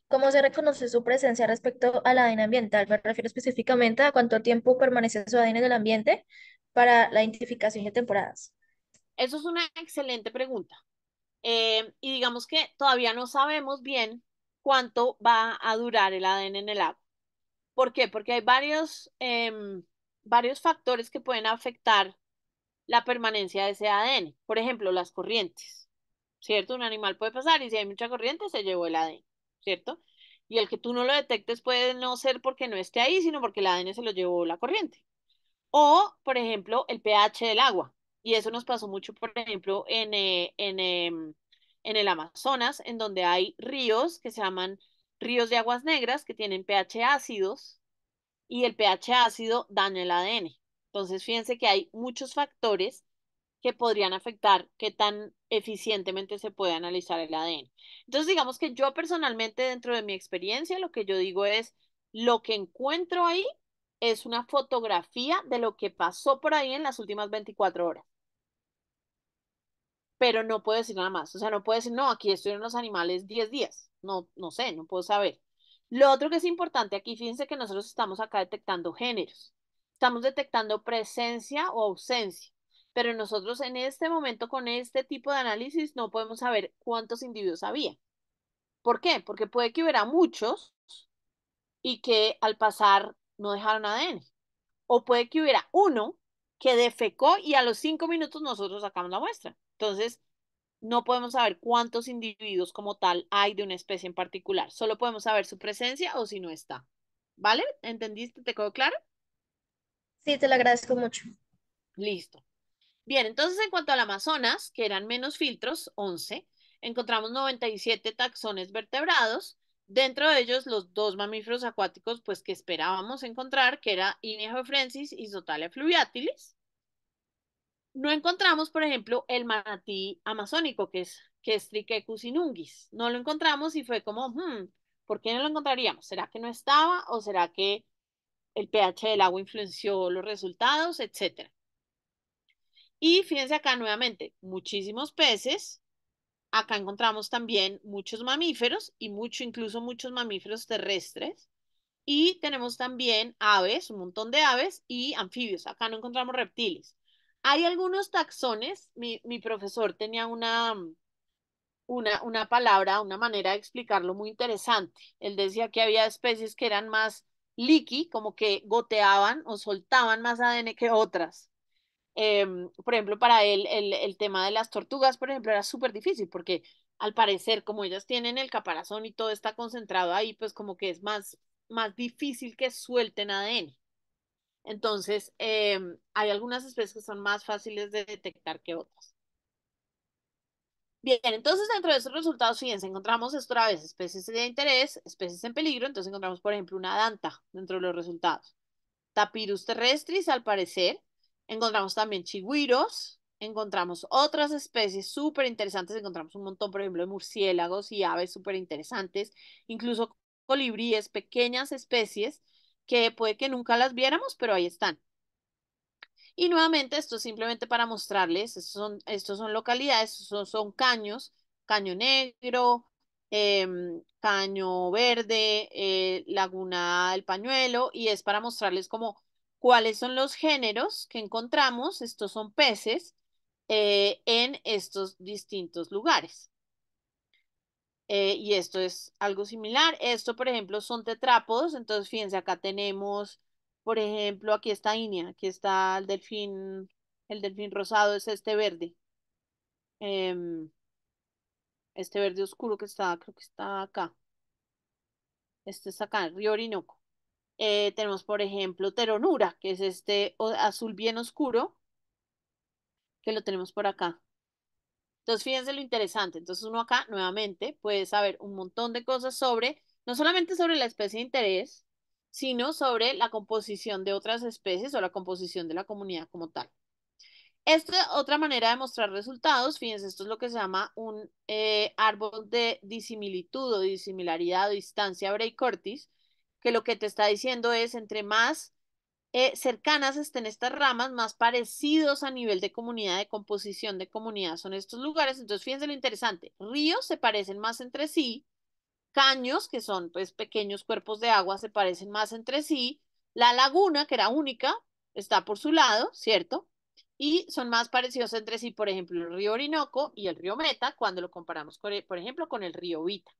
¿cómo se reconoce su presencia respecto al ADN ambiental? Me refiero específicamente a cuánto tiempo permanece su ADN en el ambiente para la identificación de temporadas. Eso es una excelente pregunta. Y digamos que todavía no sabemos bien cuánto va a durar el ADN en el agua. ¿Por qué? Porque hay varios factores que pueden afectar la permanencia de ese ADN. Por ejemplo, las corrientes, ¿cierto? Un animal puede pasar y si hay mucha corriente se llevó el ADN, ¿cierto? Y el que tú no lo detectes puede no ser porque no esté ahí, sino porque el ADN se lo llevó la corriente. O, por ejemplo, el pH del agua. Y eso nos pasó mucho, por ejemplo, en el Amazonas, en donde hay ríos que se llaman ríos de aguas negras que tienen pH ácidos y el pH ácido daña el ADN. Entonces, fíjense que hay muchos factores que podrían afectar qué tan eficientemente se puede analizar el ADN. Entonces, digamos que yo personalmente, dentro de mi experiencia, lo que yo digo es, lo que encuentro ahí es una fotografía de lo que pasó por ahí en las últimas 24 horas. Pero no puedo decir nada más. O sea, no puedo decir, no, aquí estuvieron los animales 10 días. No, no sé, no puedo saber. Lo otro que es importante aquí, fíjense que nosotros estamos acá detectando géneros. Estamos detectando presencia o ausencia. Pero nosotros en este momento con este tipo de análisis no podemos saber cuántos individuos había. ¿Por qué? Porque puede que hubiera muchos y que al pasar no dejaron ADN. O puede que hubiera uno que defecó y a los 5 minutos nosotros sacamos la muestra. Entonces, no podemos saber cuántos individuos como tal hay de una especie en particular. Solo podemos saber su presencia o si no está. ¿Vale? ¿Entendiste? ¿Te quedó claro? Sí, te lo agradezco mucho. Listo. Bien, entonces en cuanto al Amazonas, que eran menos filtros, 11, encontramos 97 taxones vertebrados. Dentro de ellos, los dos mamíferos acuáticos, pues que esperábamos encontrar, que era Inia geoffrensis y Sotalia fluviatilis. No encontramos, por ejemplo, el manatí amazónico, que es Triquecus inunguis. No lo encontramos y fue como, ¿por qué no lo encontraríamos? ¿Será que no estaba o será que el pH del agua influenció los resultados, etcétera? Y fíjense acá nuevamente, muchísimos peces. Acá encontramos también muchos mamíferos y incluso muchos mamíferos terrestres. Y tenemos también aves, un montón de aves y anfibios. Acá no encontramos reptiles. Hay algunos taxones. Mi profesor tenía una palabra, una manera de explicarlo muy interesante. Él decía que había especies que eran más leaky, como que goteaban o soltaban más ADN que otras. Por ejemplo, para él el tema de las tortugas, por ejemplo, era súper difícil porque al parecer, como ellas tienen el caparazón y todo está concentrado ahí, pues como que es más difícil que suelten ADN. Entonces, hay algunas especies que son más fáciles de detectar que otras. Bien, entonces dentro de esos resultados, fíjense, encontramos otra vez especies de interés, especies en peligro, entonces encontramos, por ejemplo, una danta dentro de los resultados. Tapirus terrestris, al parecer. Encontramos también chigüiros, encontramos otras especies súper interesantes, encontramos un montón, por ejemplo, de murciélagos y aves súper interesantes, incluso colibríes, pequeñas especies que puede que nunca las viéramos, pero ahí están. Y nuevamente, esto es simplemente para mostrarles, estos son localidades, estos son caños, Caño Negro, Caño Verde, Laguna del Pañuelo, y es para mostrarles como cuáles son los géneros que encontramos, estos son peces, en estos distintos lugares. Y esto es algo similar. Esto, por ejemplo, son tetrápodos. Entonces, fíjense, acá tenemos, por ejemplo, aquí está Inia, aquí está el delfín rosado es este verde. Em, este verde oscuro que está, creo que está acá. Este está acá, el río Orinoco. Tenemos, por ejemplo, Teronura, que es este azul bien oscuro, que lo tenemos por acá. Entonces, fíjense lo interesante. Entonces, uno acá nuevamente puede saber un montón de cosas sobre, no solamente sobre la especie de interés, sino sobre la composición de otras especies o la composición de la comunidad como tal. Esta otra manera de mostrar resultados, fíjense, esto es lo que se llama un árbol de disimilitud o disimilaridad o distancia Bray-Curtis, que lo que te está diciendo es entre más cercanas estén estas ramas, más parecidos a nivel de comunidad, de composición de comunidad son estos lugares. Entonces, fíjense lo interesante, ríos se parecen más entre sí, caños, que son pues pequeños cuerpos de agua, se parecen más entre sí, la laguna, que era única, está por su lado, ¿cierto? Y son más parecidos entre sí, por ejemplo, el río Orinoco y el río Meta, cuando lo comparamos, por ejemplo, con el río Vita.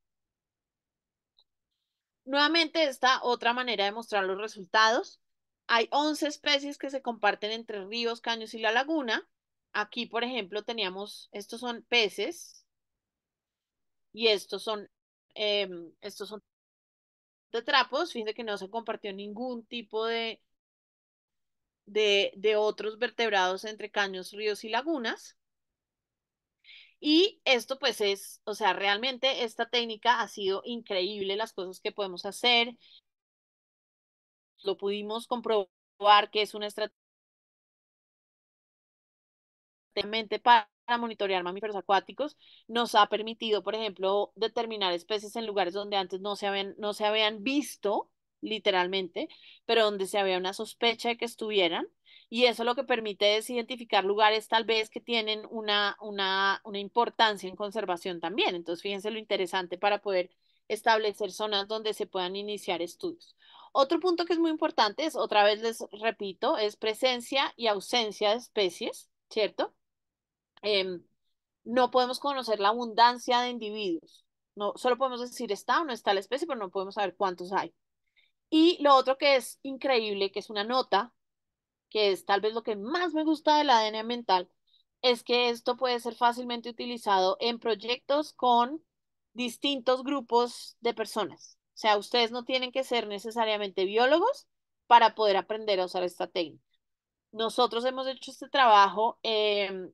Nuevamente, esta otra manera de mostrar los resultados. Hay 11 especies que se comparten entre ríos, caños y la laguna. Aquí, por ejemplo, estos son peces y estos son tetrápodos. Fíjense que no se compartió ningún tipo de otros vertebrados entre caños, ríos y lagunas. Y esto pues o sea, realmente esta técnica ha sido increíble, las cosas que podemos hacer. Lo pudimos comprobar que es una estrategia para monitorear mamíferos acuáticos, nos ha permitido, por ejemplo, determinar especies en lugares donde antes no se habían visto, literalmente, pero donde se había una sospecha de que estuvieran. Y eso lo que permite es identificar lugares tal vez que tienen una importancia en conservación también. Entonces, fíjense lo interesante para poder establecer zonas donde se puedan iniciar estudios. Otro punto que es muy importante es, otra vez les repito, es presencia y ausencia de especies, ¿cierto? Em, no podemos conocer la abundancia de individuos. No, solo podemos decir está o no está la especie, pero no podemos saber cuántos hay. Y lo otro que es increíble, que es una nota, que es tal vez lo que más me gusta del ADN ambiental, es que esto puede ser fácilmente utilizado en proyectos con distintos grupos de personas. O sea, ustedes no tienen que ser necesariamente biólogos para poder aprender a usar esta técnica. Nosotros hemos hecho este trabajo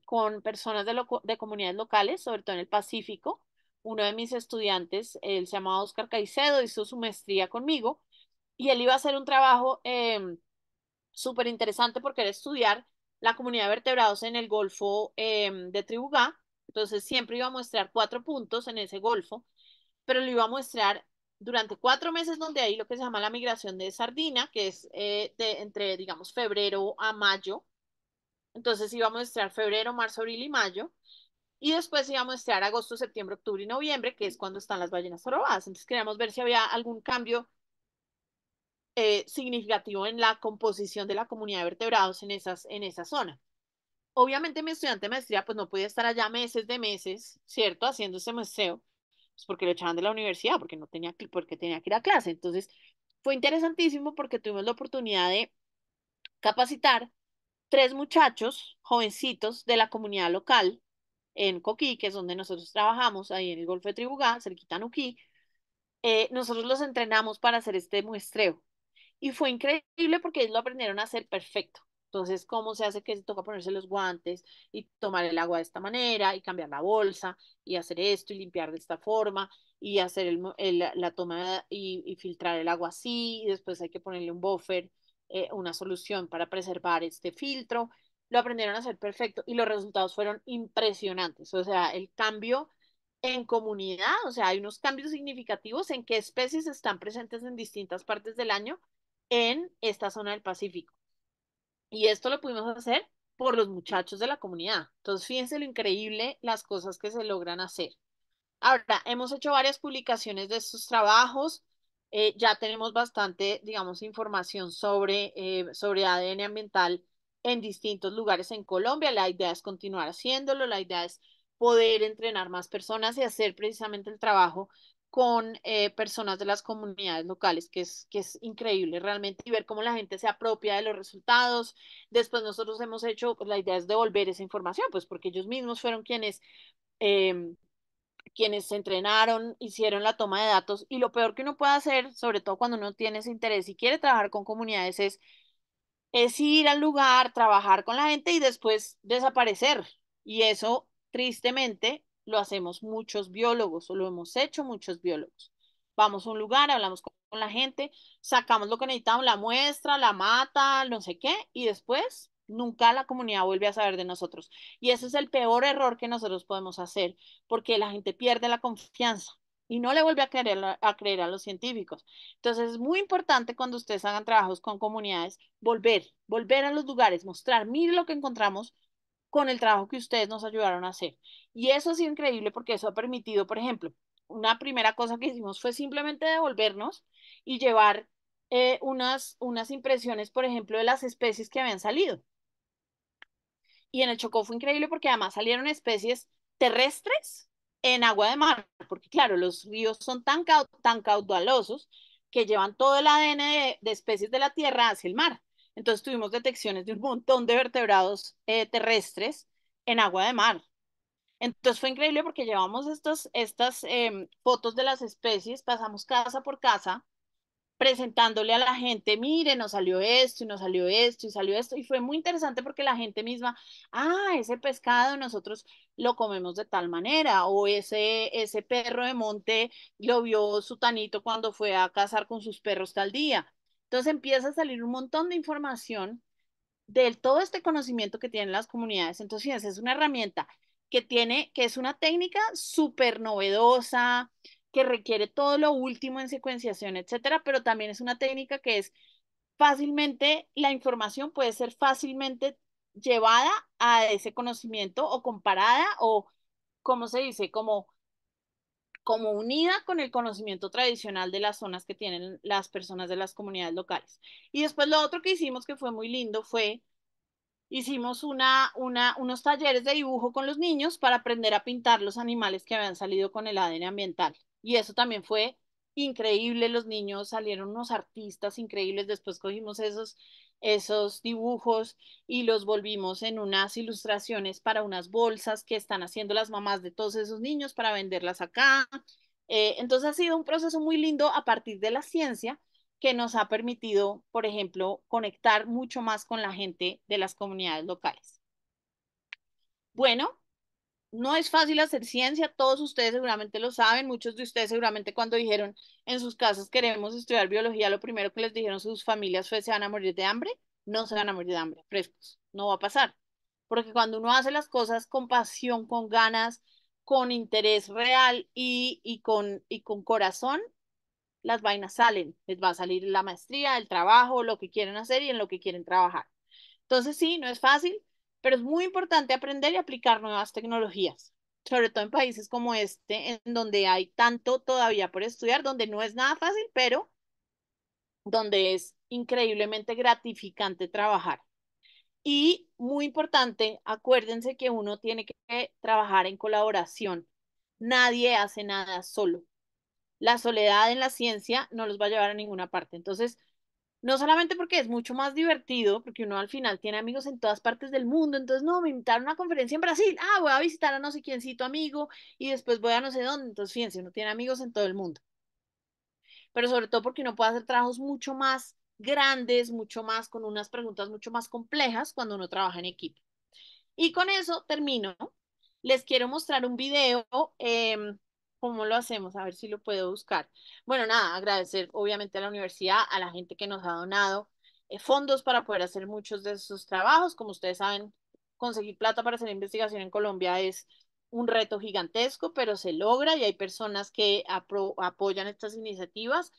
con personas de comunidades locales, sobre todo en el Pacífico. Uno de mis estudiantes, él se llamaba Oscar Caicedo, hizo su maestría conmigo y él iba a hacer un trabajo súper interesante porque era estudiar la comunidad de vertebrados en el Golfo de Tribugá. Entonces siempre iba a mostrar 4 puntos en ese golfo, pero lo iba a mostrar durante 4 meses donde hay lo que se llama la migración de sardina, que es entre, digamos, febrero a mayo. Entonces iba a mostrar febrero, marzo, abril y mayo. Y después iba a mostrar agosto, septiembre, octubre y noviembre, que es cuando están las ballenas jorobadas. Entonces queríamos ver si había algún cambio significativo en la composición de la comunidad de vertebrados en esa zona. Obviamente mi estudiante de maestría pues no podía estar allá meses de meses, ¿cierto? Haciendo ese muestreo, pues porque lo echaban de la universidad, porque tenía que ir a clase. Entonces fue interesantísimo porque tuvimos la oportunidad de capacitar 3 muchachos jovencitos de la comunidad local en Coquí, que es donde nosotros trabajamos, ahí en el Golfo de Tribugá, cerquita a Nuquí. Nosotros los entrenamos para hacer este muestreo. Y fue increíble porque ellos lo aprendieron a hacer perfecto. Entonces, ¿cómo se hace que se toca ponerse los guantes y tomar el agua de esta manera y cambiar la bolsa y hacer esto y limpiar de esta forma y hacer la toma y filtrar el agua así y después hay que ponerle un buffer, una solución para preservar este filtro? Lo aprendieron a hacer perfecto y los resultados fueron impresionantes. O sea, el cambio en comunidad, o sea, hay unos cambios significativos en qué especies están presentes en distintas partes del año en esta zona del Pacífico. Y esto lo pudimos hacer por los muchachos de la comunidad. Entonces, fíjense lo increíble las cosas que se logran hacer. Ahora, hemos hecho varias publicaciones de estos trabajos. Ya tenemos bastante, digamos, información sobre ADN ambiental en distintos lugares en Colombia. La idea es continuar haciéndolo. La idea es poder entrenar más personas y hacer precisamente el trabajo con personas de las comunidades locales, que es increíble realmente, y ver cómo la gente se apropia de los resultados. Después nosotros hemos hecho, pues la idea es devolver esa información, pues porque ellos mismos fueron eh, quienes se entrenaron, hicieron la toma de datos y lo peor que uno puede hacer, sobre todo cuando uno tiene ese interés y quiere trabajar con comunidades, es ir al lugar, trabajar con la gente y después desaparecer. Y eso, tristemente, lo hacemos muchos biólogos o lo hemos hecho muchos biólogos. Vamos a un lugar, hablamos con la gente, sacamos lo que necesitamos, la muestra, la mata, no sé qué, y después nunca la comunidad vuelve a saber de nosotros. Y ese es el peor error que nosotros podemos hacer, porque la gente pierde la confianza y no le vuelve a creer a los científicos. Entonces es muy importante cuando ustedes hagan trabajos con comunidades, volver a los lugares, mostrar, mire lo que encontramos con el trabajo que ustedes nos ayudaron a hacer. Y eso ha sido increíble porque eso ha permitido, por ejemplo, una primera cosa que hicimos fue simplemente devolvernos y llevar unas impresiones, por ejemplo, de las especies que habían salido. Y en el Chocó fue increíble porque además salieron especies terrestres en agua de mar, porque claro, los ríos son tan caudalosos que llevan todo el ADN de especies de la tierra hacia el mar. Entonces tuvimos detecciones de un montón de vertebrados terrestres en agua de mar. Entonces fue increíble porque llevamos estas fotos de las especies, pasamos casa por casa presentándole a la gente, mire, nos salió esto y nos salió esto y salió esto. Y fue muy interesante porque la gente misma, ese pescado nosotros lo comemos de tal manera, o ese perro de monte lo vio Sutanito cuando fue a cazar con sus perros tal día. Entonces empieza a salir un montón de información de todo este conocimiento que tienen las comunidades. Entonces, fíjense, es una herramienta que es una técnica súper novedosa, que requiere todo lo último en secuenciación, etcétera, pero también es una técnica que es fácilmente, la información puede ser fácilmente llevada a ese conocimiento o comparada o, ¿cómo se dice? Como unida con el conocimiento tradicional de las zonas que tienen las personas de las comunidades locales. Y después lo otro que hicimos que fue muy lindo fue hicimos unos talleres de dibujo con los niños para aprender a pintar los animales que habían salido con el ADN ambiental. Y eso también fue increíble. Los niños salieron unos artistas increíbles. Después cogimos esos dibujos y los volvimos en unas ilustraciones para unas bolsas que están haciendo las mamás de todos esos niños para venderlas acá. Entonces ha sido un proceso muy lindo a partir de la ciencia que nos ha permitido, por ejemplo, conectar mucho más con la gente de las comunidades locales. Bueno, no es fácil hacer ciencia, todos ustedes seguramente lo saben, muchos de ustedes seguramente cuando dijeron en sus casas queremos estudiar biología, lo primero que les dijeron sus familias fue se van a morir de hambre, no se van a morir de hambre, frescos, no va a pasar, porque cuando uno hace las cosas con pasión, con ganas, con interés real y con corazón, las vainas salen, les va a salir la maestría, el trabajo, lo que quieren hacer y en lo que quieren trabajar. Entonces sí, no es fácil, pero es muy importante aprender y aplicar nuevas tecnologías, sobre todo en países como este, en donde hay tanto todavía por estudiar, donde no es nada fácil, pero donde es increíblemente gratificante trabajar. Y muy importante, acuérdense que uno tiene que trabajar en colaboración. Nadie hace nada solo. La soledad en la ciencia no los va a llevar a ninguna parte. Entonces, no solamente porque es mucho más divertido, porque uno al final tiene amigos en todas partes del mundo, entonces no, me invitaron a una conferencia en Brasil, voy a visitar a no sé quiéncito amigo y después voy a no sé dónde, entonces fíjense, uno tiene amigos en todo el mundo, pero sobre todo porque uno puede hacer trabajos mucho más grandes, mucho más con unas preguntas mucho más complejas cuando uno trabaja en equipo. Y con eso termino. Les quiero mostrar un video. ¿Cómo lo hacemos? A ver si lo puedo buscar. Bueno, nada, agradecer obviamente a la universidad, a la gente que nos ha donado fondos para poder hacer muchos de esos trabajos. Como ustedes saben, conseguir plata para hacer investigación en Colombia es un reto gigantesco, pero se logra y hay personas que apoyan estas iniciativas.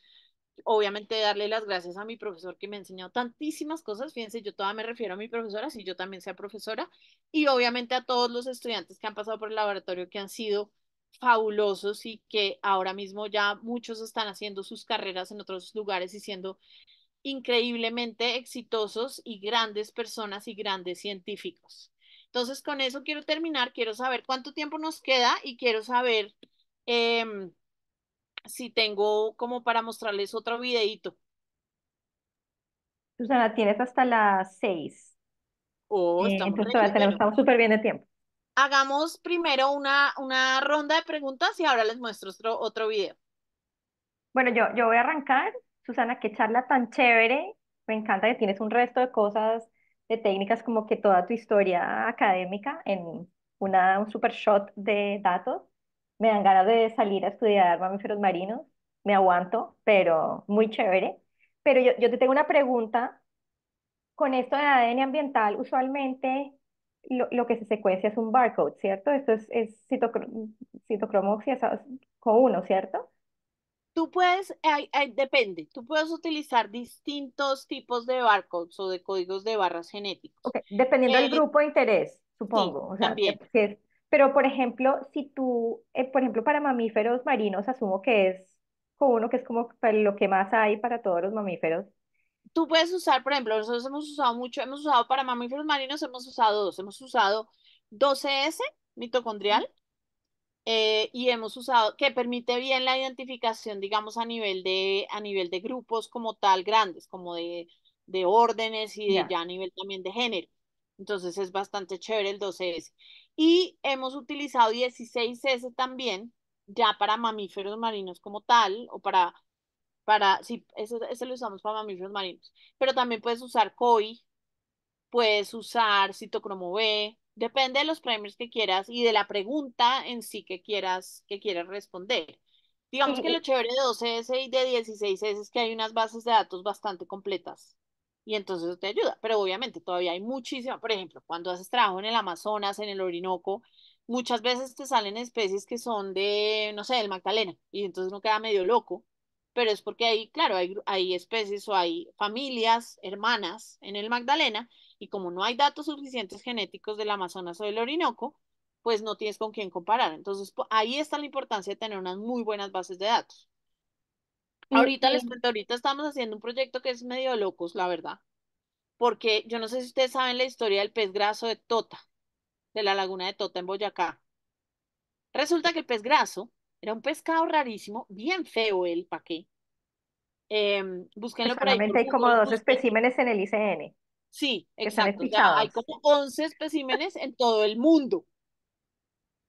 Obviamente darle las gracias a mi profesor que me ha enseñado tantísimas cosas. Fíjense, yo todavía me refiero a mi profesora, si yo también sea profesora, y obviamente a todos los estudiantes que han pasado por el laboratorio que han sido fabulosos y que ahora mismo ya muchos están haciendo sus carreras en otros lugares y siendo increíblemente exitosos y grandes personas y grandes científicos. Entonces, con eso quiero terminar, quiero saber cuánto tiempo nos queda y quiero saber eh, si tengo como para mostrarles otro videito. Susana, tienes hasta las 6. Oh, estamos Entonces todavía ready. tenemos, Bueno, estamos súper bien de tiempo. hagamos primero una ronda de preguntas y ahora les muestro otro video. Bueno, yo voy a arrancar. Susana, qué charla tan chévere. Me encanta que tienes un resto de cosas, de técnicas, como que toda tu historia académica en un super shot de datos. Me dan ganas de salir a estudiar mamíferos marinos. Me aguanto, pero muy chévere. Pero yo te tengo una pregunta. Con esto de ADN ambiental, usualmente lo que se secuencia es un barcode, ¿cierto? Esto es citocromo con uno, ¿cierto? Tú puedes, depende, tú puedes utilizar distintos tipos de barcodes o de códigos de barras genéticos. Ok, dependiendo del Eh, grupo de interés, sí, supongo. O sea, también. pero por ejemplo, si tú, por ejemplo, para mamíferos marinos, asumo que es con uno que es como para lo que más hay para todos los mamíferos. Tú puedes usar, por ejemplo, nosotros hemos usado mucho, hemos usado para mamíferos marinos, hemos usado dos, hemos usado 12S mitocondrial y hemos usado que permite bien la identificación, digamos, a nivel de grupos como tal grandes, como de órdenes y de Ya. ya a nivel también de género. Entonces es bastante chévere el 12S. Y hemos utilizado 16S también, ya para mamíferos marinos como tal, o sí, ese lo usamos para mamíferos marinos. Pero también puedes usar COI, puedes usar citocromo B, depende de los premios que quieras y de la pregunta en sí que quieras responder. Digamos que lo Y, chévere de 12S y de 16S es que hay unas bases de datos bastante completas y entonces eso te ayuda, pero obviamente todavía hay muchísima, por ejemplo, cuando haces trabajo en el Amazonas, en el Orinoco, muchas veces te salen especies que son de, no sé, del Magdalena, y entonces uno queda medio loco, pero es porque ahí, claro, hay especies o hay familias, hermanas en el Magdalena, y como no hay datos suficientes genéticos del Amazonas o del Orinoco, pues no tienes con quién comparar. Entonces, ahí está la importancia de tener unas muy buenas bases de datos. Y, Ahorita les cuento, ahorita estamos haciendo un proyecto que es medio locos, la verdad, porque yo no sé si ustedes saben la historia del pez graso de Tota, de la laguna de Tota en Boyacá. Resulta que el pez graso era un pescado rarísimo, bien feo el paqué. que Búsquenlo por ahí solamente por hay como Google, 2 busquen. especímenes en el ICN, Sí, que son exacto. O sea, hay espichados. como 11 especímenes en todo el mundo.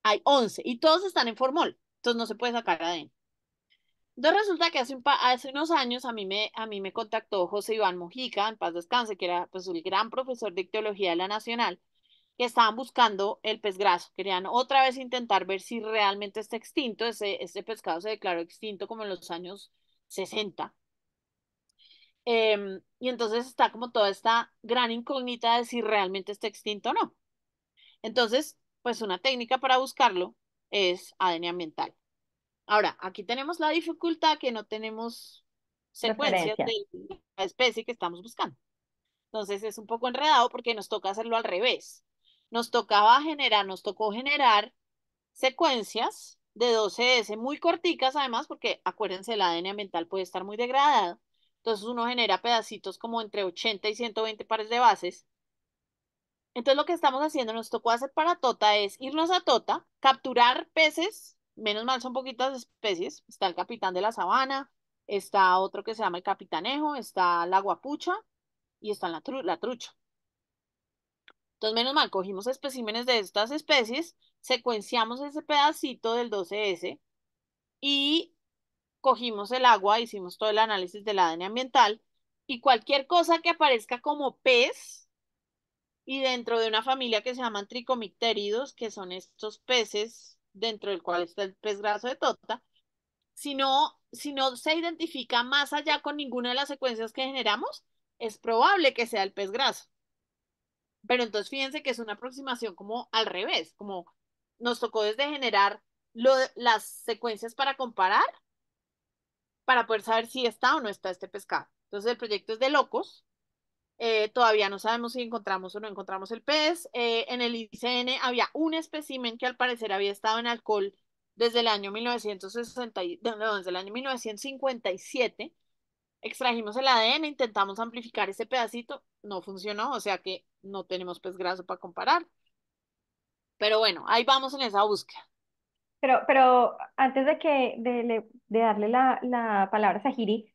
Hay 11 y todos están en formol. Entonces no se puede sacar ADN. Entonces resulta que hace unos años a mí me contactó José Iván Mojica, en paz descanse, que era pues el gran profesor de ictiología de la Nacional, que estaban buscando el pez graso. Querían otra vez intentar ver si realmente está extinto. Ese pescado se declaró extinto como en los años 60. Y entonces está como toda esta gran incógnita de si realmente está extinto o no. Entonces, pues una técnica para buscarlo es ADN ambiental. Ahora, aquí tenemos la dificultad que no tenemos secuencias Referencia. de la especie que estamos buscando. Entonces es un poco enredado porque nos toca hacerlo al revés. Nos tocó generar secuencias de 12S muy corticas, además, porque acuérdense, el ADN ambiental puede estar muy degradado. Entonces uno genera pedacitos como entre 80 y 120 pares de bases. Entonces lo que estamos haciendo, nos tocó hacer para Tota es irnos a Tota, capturar peces, menos mal son poquitas especies. Está el capitán de la sabana, está otro que se llama el capitanejo, está la guapucha y está la trucha. Entonces, menos mal, cogimos especímenes de estas especies, secuenciamos ese pedacito del 12S y cogimos el agua, hicimos todo el análisis del ADN ambiental y cualquier cosa que aparezca como pez y dentro de una familia que se llaman tricomicteridos, que son estos peces dentro del cual está el pez graso de Tota, si no se identifica más allá con ninguna de las secuencias que generamos, es probable que sea el pez graso. Pero entonces fíjense que es una aproximación como al revés, como nos tocó desde generar las secuencias para comparar, para poder saber si está o no está este pescado. Entonces el proyecto es de locos. Todavía no sabemos si encontramos o no encontramos el pez. En el ICN había un espécimen que al parecer había estado en alcohol desde el año 1960, no, desde el año 1957. Extrajimos el ADN, intentamos amplificar ese pedacito, no funcionó, o sea que no tenemos pez graso para comparar. Pero bueno, ahí vamos en esa búsqueda. Pero antes de darle la palabra a Sahiri,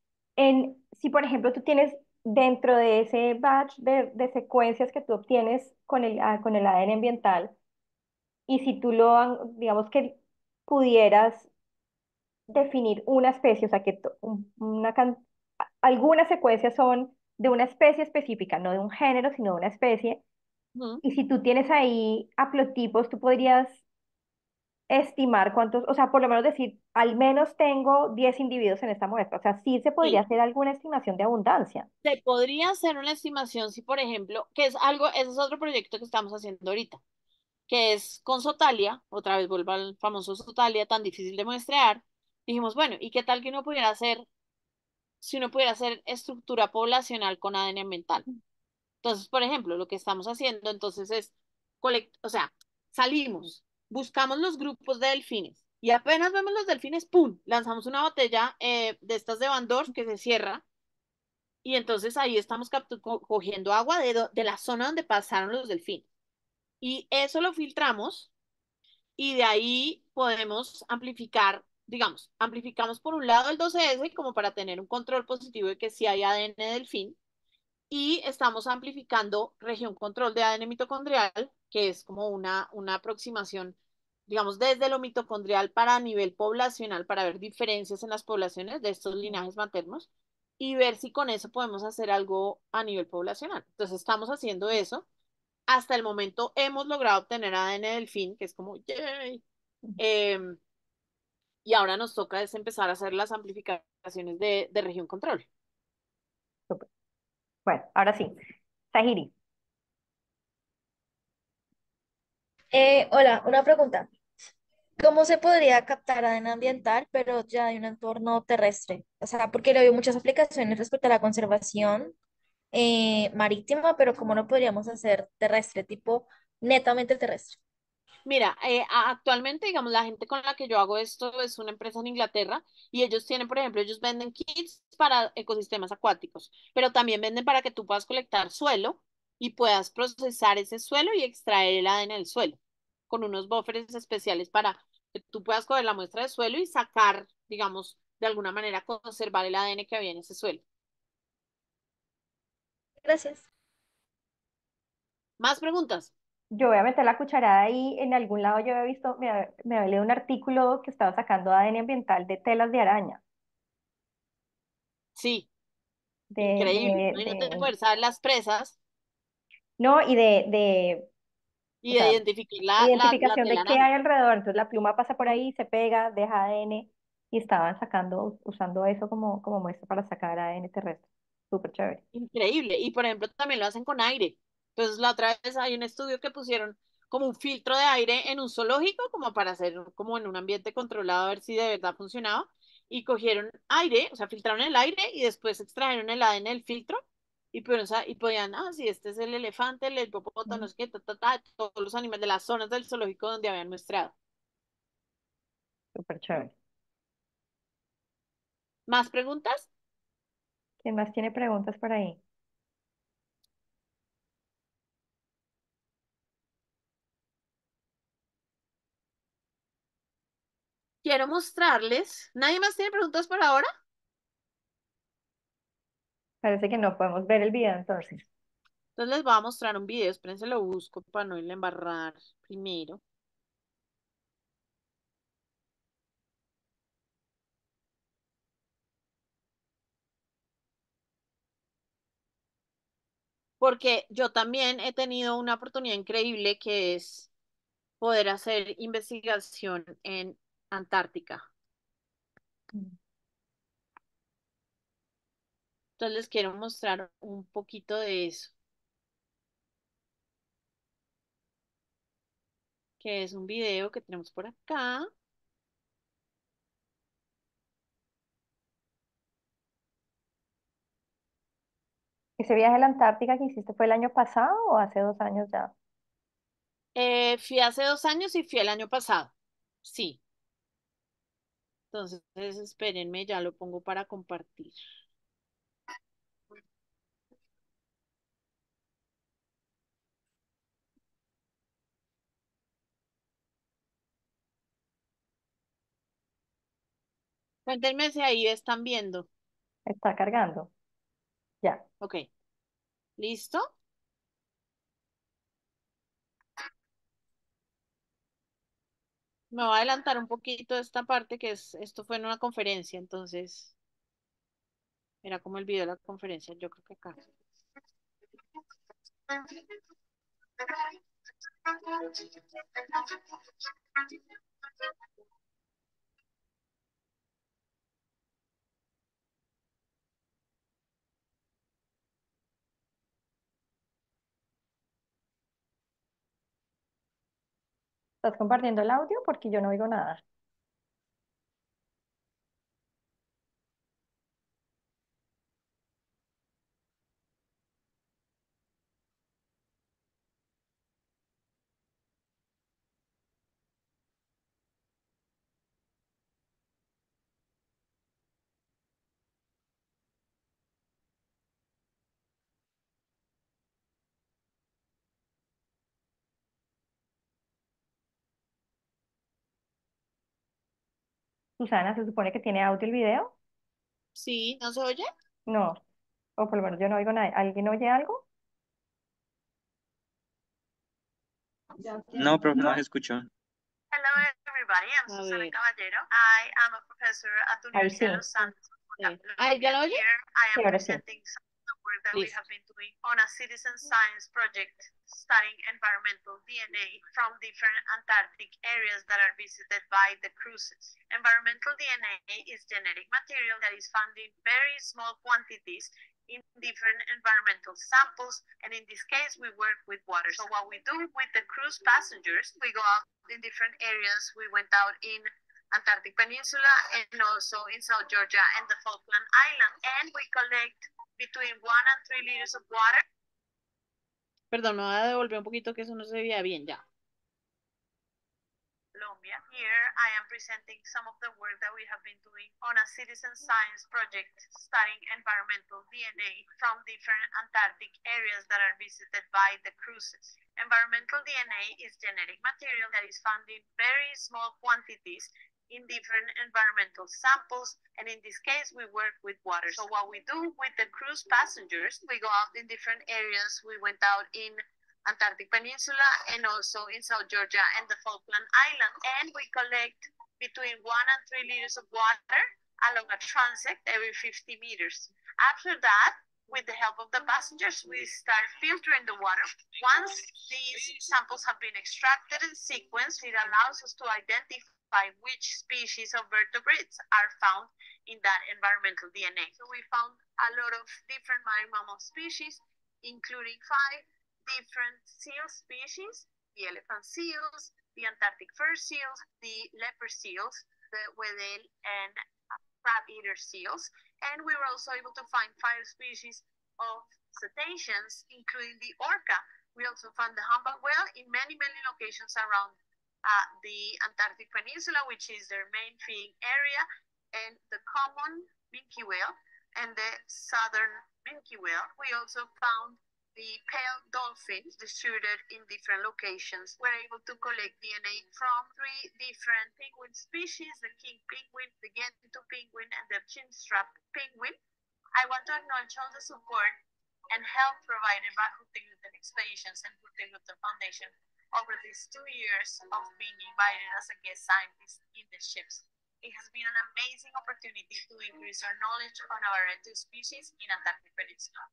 si por ejemplo tú tienes dentro de ese batch de secuencias que tú obtienes con el ADN ambiental, y si tú digamos que pudieras definir una especie, o sea que algunas secuencias son de una especie específica, no de un género, sino de una especie, Ujú. y si tú tienes ahí haplotipos, tú podrías estimar cuántos, o sea, por lo menos decir, al menos tengo 10 individuos en esta muestra. O sea, sí se podría Sí, hacer alguna estimación de abundancia. se podría hacer una estimación si, por ejemplo, que es algo, ese es otro proyecto que estamos haciendo ahorita, que es con Sotalia, otra vez vuelvo al famoso Sotalia tan difícil de muestrear. Dijimos, bueno, ¿y qué tal que uno pudiera hacer, si uno pudiera hacer estructura poblacional con ADN ambiental? Entonces, por ejemplo, lo que estamos haciendo entonces es, o sea, salimos, buscamos los grupos de delfines y apenas vemos los delfines, ¡pum! Lanzamos una botella de estas de Van Dorp que se cierra y entonces ahí estamos cogiendo agua de la zona donde pasaron los delfines. Y eso lo filtramos y de ahí podemos amplificar, digamos, amplificamos por un lado el 12S como para tener un control positivo de que sí hay ADN de delfín y estamos amplificando región control de ADN mitocondrial, que es como una aproximación, digamos, desde lo mitocondrial para nivel poblacional, para ver diferencias en las poblaciones de estos linajes maternos y ver si con eso podemos hacer algo a nivel poblacional. Entonces estamos haciendo eso. Hasta el momento hemos logrado obtener ADN delfín, que es como, yay. Eh, y ahora nos toca es empezar a hacer las amplificaciones de región control. Súper. Bueno, ahora sí. Sahiri. Hola, una pregunta. ¿Cómo se podría captar ADN ambiental, pero ya de un entorno terrestre? O sea, porque le veo muchas aplicaciones respecto a la conservación marítima, pero ¿cómo lo podríamos hacer terrestre, tipo netamente terrestre? Mira, actualmente, digamos, la gente con la que yo hago esto es una empresa en Inglaterra y ellos tienen, por ejemplo, ellos venden kits para ecosistemas acuáticos, pero también venden para que tú puedas colectar suelo y puedas procesar ese suelo y extraer el ADN del suelo con unos buffers especiales para que tú puedas coger la muestra de suelo y sacar, digamos, de alguna manera conservar el ADN que había en ese suelo. Gracias. ¿Más preguntas? Yo voy a meter la cucharada ahí. En algún lado yo había visto, me había leído un artículo que estaba sacando ADN ambiental de telas de araña. Sí, De, increíble. de, Imagínate de, poder saber las presas no, y o y de sea, identificar la identificación de qué telaraña. hay alrededor. Entonces la pluma pasa por ahí, se pega, deja ADN y estaban sacando, usando eso como muestra para sacar ADN terrestre. Súper chévere. Increíble. Y por ejemplo, también lo hacen con aire. Entonces, la otra vez hay un estudio que pusieron como un filtro de aire en un zoológico, como para hacer como en un ambiente controlado, a ver si de verdad funcionaba. Y cogieron aire, o sea, filtraron el aire y después extrajeron el ADN del filtro. Y, pues, o sea, y podían, si este es el elefante, el hipopótamo, no Mm, sé qué, todos los animales de las zonas del zoológico donde habían muestrado. súper chévere. ¿Más preguntas? ¿Quién más tiene preguntas por ahí? Quiero mostrarles. ¿Nadie más tiene preguntas por ahora? Parece que no podemos ver el video entonces. Entonces les voy a mostrar un video, espérense lo busco para no irle a embarrar primero. Porque yo también he tenido una oportunidad increíble que es poder hacer investigación en Antártica. Mm. Entonces les quiero mostrar un poquito de eso, que es un video que tenemos por acá. ¿Ese viaje a la Antártica que hiciste fue el año pasado o hace 2 años ya? Fui hace 2 años y fui el año pasado. Sí, entonces espérenme, ya lo pongo para compartir. Cuéntenme si ahí están viendo. Está cargando. Ya. Ok, ¿listo? Me voy a adelantar un poquito de esta parte esto fue en una conferencia, entonces era como el video de la conferencia, yo creo que acá. ¿Estás compartiendo el audio? Porque yo no oigo nada. Susana, ¿se supone que tiene audio el video? Sí, ¿no se oye? No. O por lo menos yo no oigo nada. ¿Alguien oye algo? No, profe, no se escuchó. Hello everybody, I'm Susana Caballero. I am a professor at the Ahí University sí. of Los Santos. Sí. Ay, ¿ya lo oye? Here I Sí, am ahora sí. presenting some of the work that we have been doing on a citizen science project studying environmental DNA from different Antarctic areas that are visited by the cruises. Environmental DNA is genetic material that is found in very small quantities in different environmental samples. And in this case, we work with water. So what we do with the cruise passengers, we go out in different areas. We went out in Antarctic Peninsula and also in South Georgia and the Falkland Islands. And we collect between 1 and 3 liters of water. Perdón, me voy a devolver un poquito que eso no se veía bien ya. Colombia. Here I am presenting some of the work that we have been doing on a citizen science project studying environmental DNA from different Antarctic areas that are visited by the cruises. Environmental DNA is genetic material that is found in very small quantities in different environmental samples, and in this case we work with water. So what we do with the cruise passengers, we go out in different areas. We went out in Antarctic Peninsula and also in South Georgia and the Falkland Islands. And we collect between 1 and 3 liters of water along a transect every 50 meters. After that, with the help of the passengers, we start filtering the water. Once these samples have been extracted and sequenced, it allows us to identify which species of vertebrates are found in that environmental DNA. So we found a lot of different marine mammal species, including 5 different seal species: the elephant seals, the Antarctic fur seals, the leopard seals, the Weddell and crab eater seals. And we were also able to find 5 species of cetaceans, including the orca. We also found the humpback whale in many locations around the Antarctic Peninsula, which is their main feeding area, and the common minke whale and the southern minke whale. We also found the pale dolphins distributed in different locations. We're able to collect DNA from 3 different penguin species: the king penguin, the Gentoo penguin, and the chinstrap penguin. I want to acknowledge all the support and help provided by Hurtigruten Expeditions and Hurtigruten Foundation over these 2 years of being invited as a guest scientist in the ships. It has been an amazing opportunity to increase our knowledge on our two species in Antarctic Peninsula.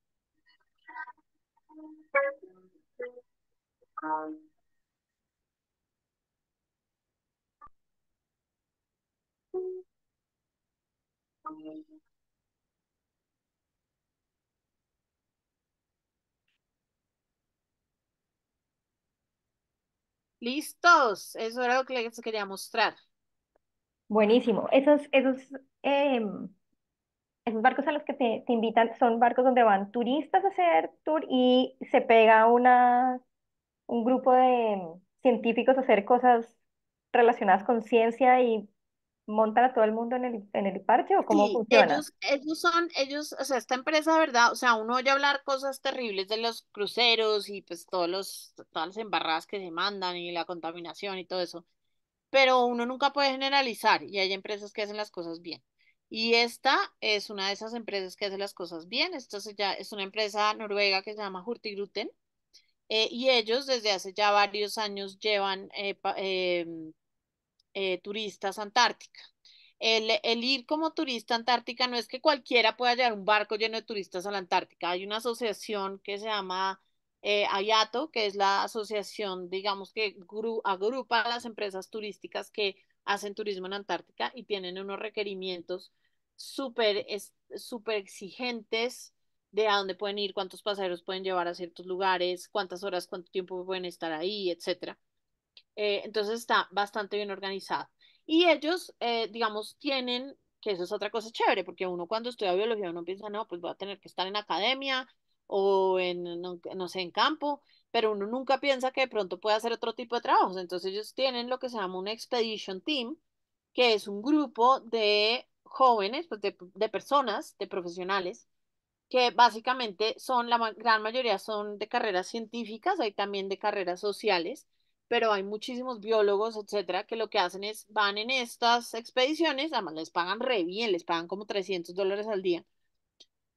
Listos, eso era lo que les quería mostrar. Buenísimo. Esos barcos a los que te invitan son barcos donde van turistas a hacer tour y se pega un grupo de científicos a hacer cosas relacionadas con ciencia y montan a todo el mundo en el parche, ¿o cómo Sí, funciona? o sea, esta empresa, ¿verdad? O sea, uno oye hablar cosas terribles de los cruceros y pues todas las embarradas que se mandan y la contaminación y todo eso, pero uno nunca puede generalizar y hay empresas que hacen las cosas bien. Y esta es una de esas empresas que hace las cosas bien. Ya es una empresa noruega que se llama Hurtigruten, y ellos desde hace ya varios años llevan turistas a Antártica. El ir como turista a Antártica no es que cualquiera pueda llevar un barco lleno de turistas a la Antártica. Hay una asociación que se llama IATO, que es la asociación, digamos, que agrupa a las empresas turísticas que hacen turismo en Antártica y tienen unos requerimientos súper exigentes de a dónde pueden ir, cuántos pasajeros pueden llevar a ciertos lugares, cuántas horas, cuánto tiempo pueden estar ahí, etcétera. Entonces está bastante bien organizado. Y ellos, digamos, tienen, que eso es otra cosa chévere, porque uno cuando estudia biología uno piensa, no, pues voy a tener que estar en academia o no sé, en campo, pero uno nunca piensa que de pronto puede hacer otro tipo de trabajos. Entonces ellos tienen lo que se llama un expedition team, que es un grupo de jóvenes, pues de personas, de profesionales, que básicamente gran mayoría son de carreras científicas, hay también de carreras sociales, pero hay muchísimos biólogos, etcétera, que lo que hacen es van en estas expediciones, además les pagan re bien, les pagan como $300 al día.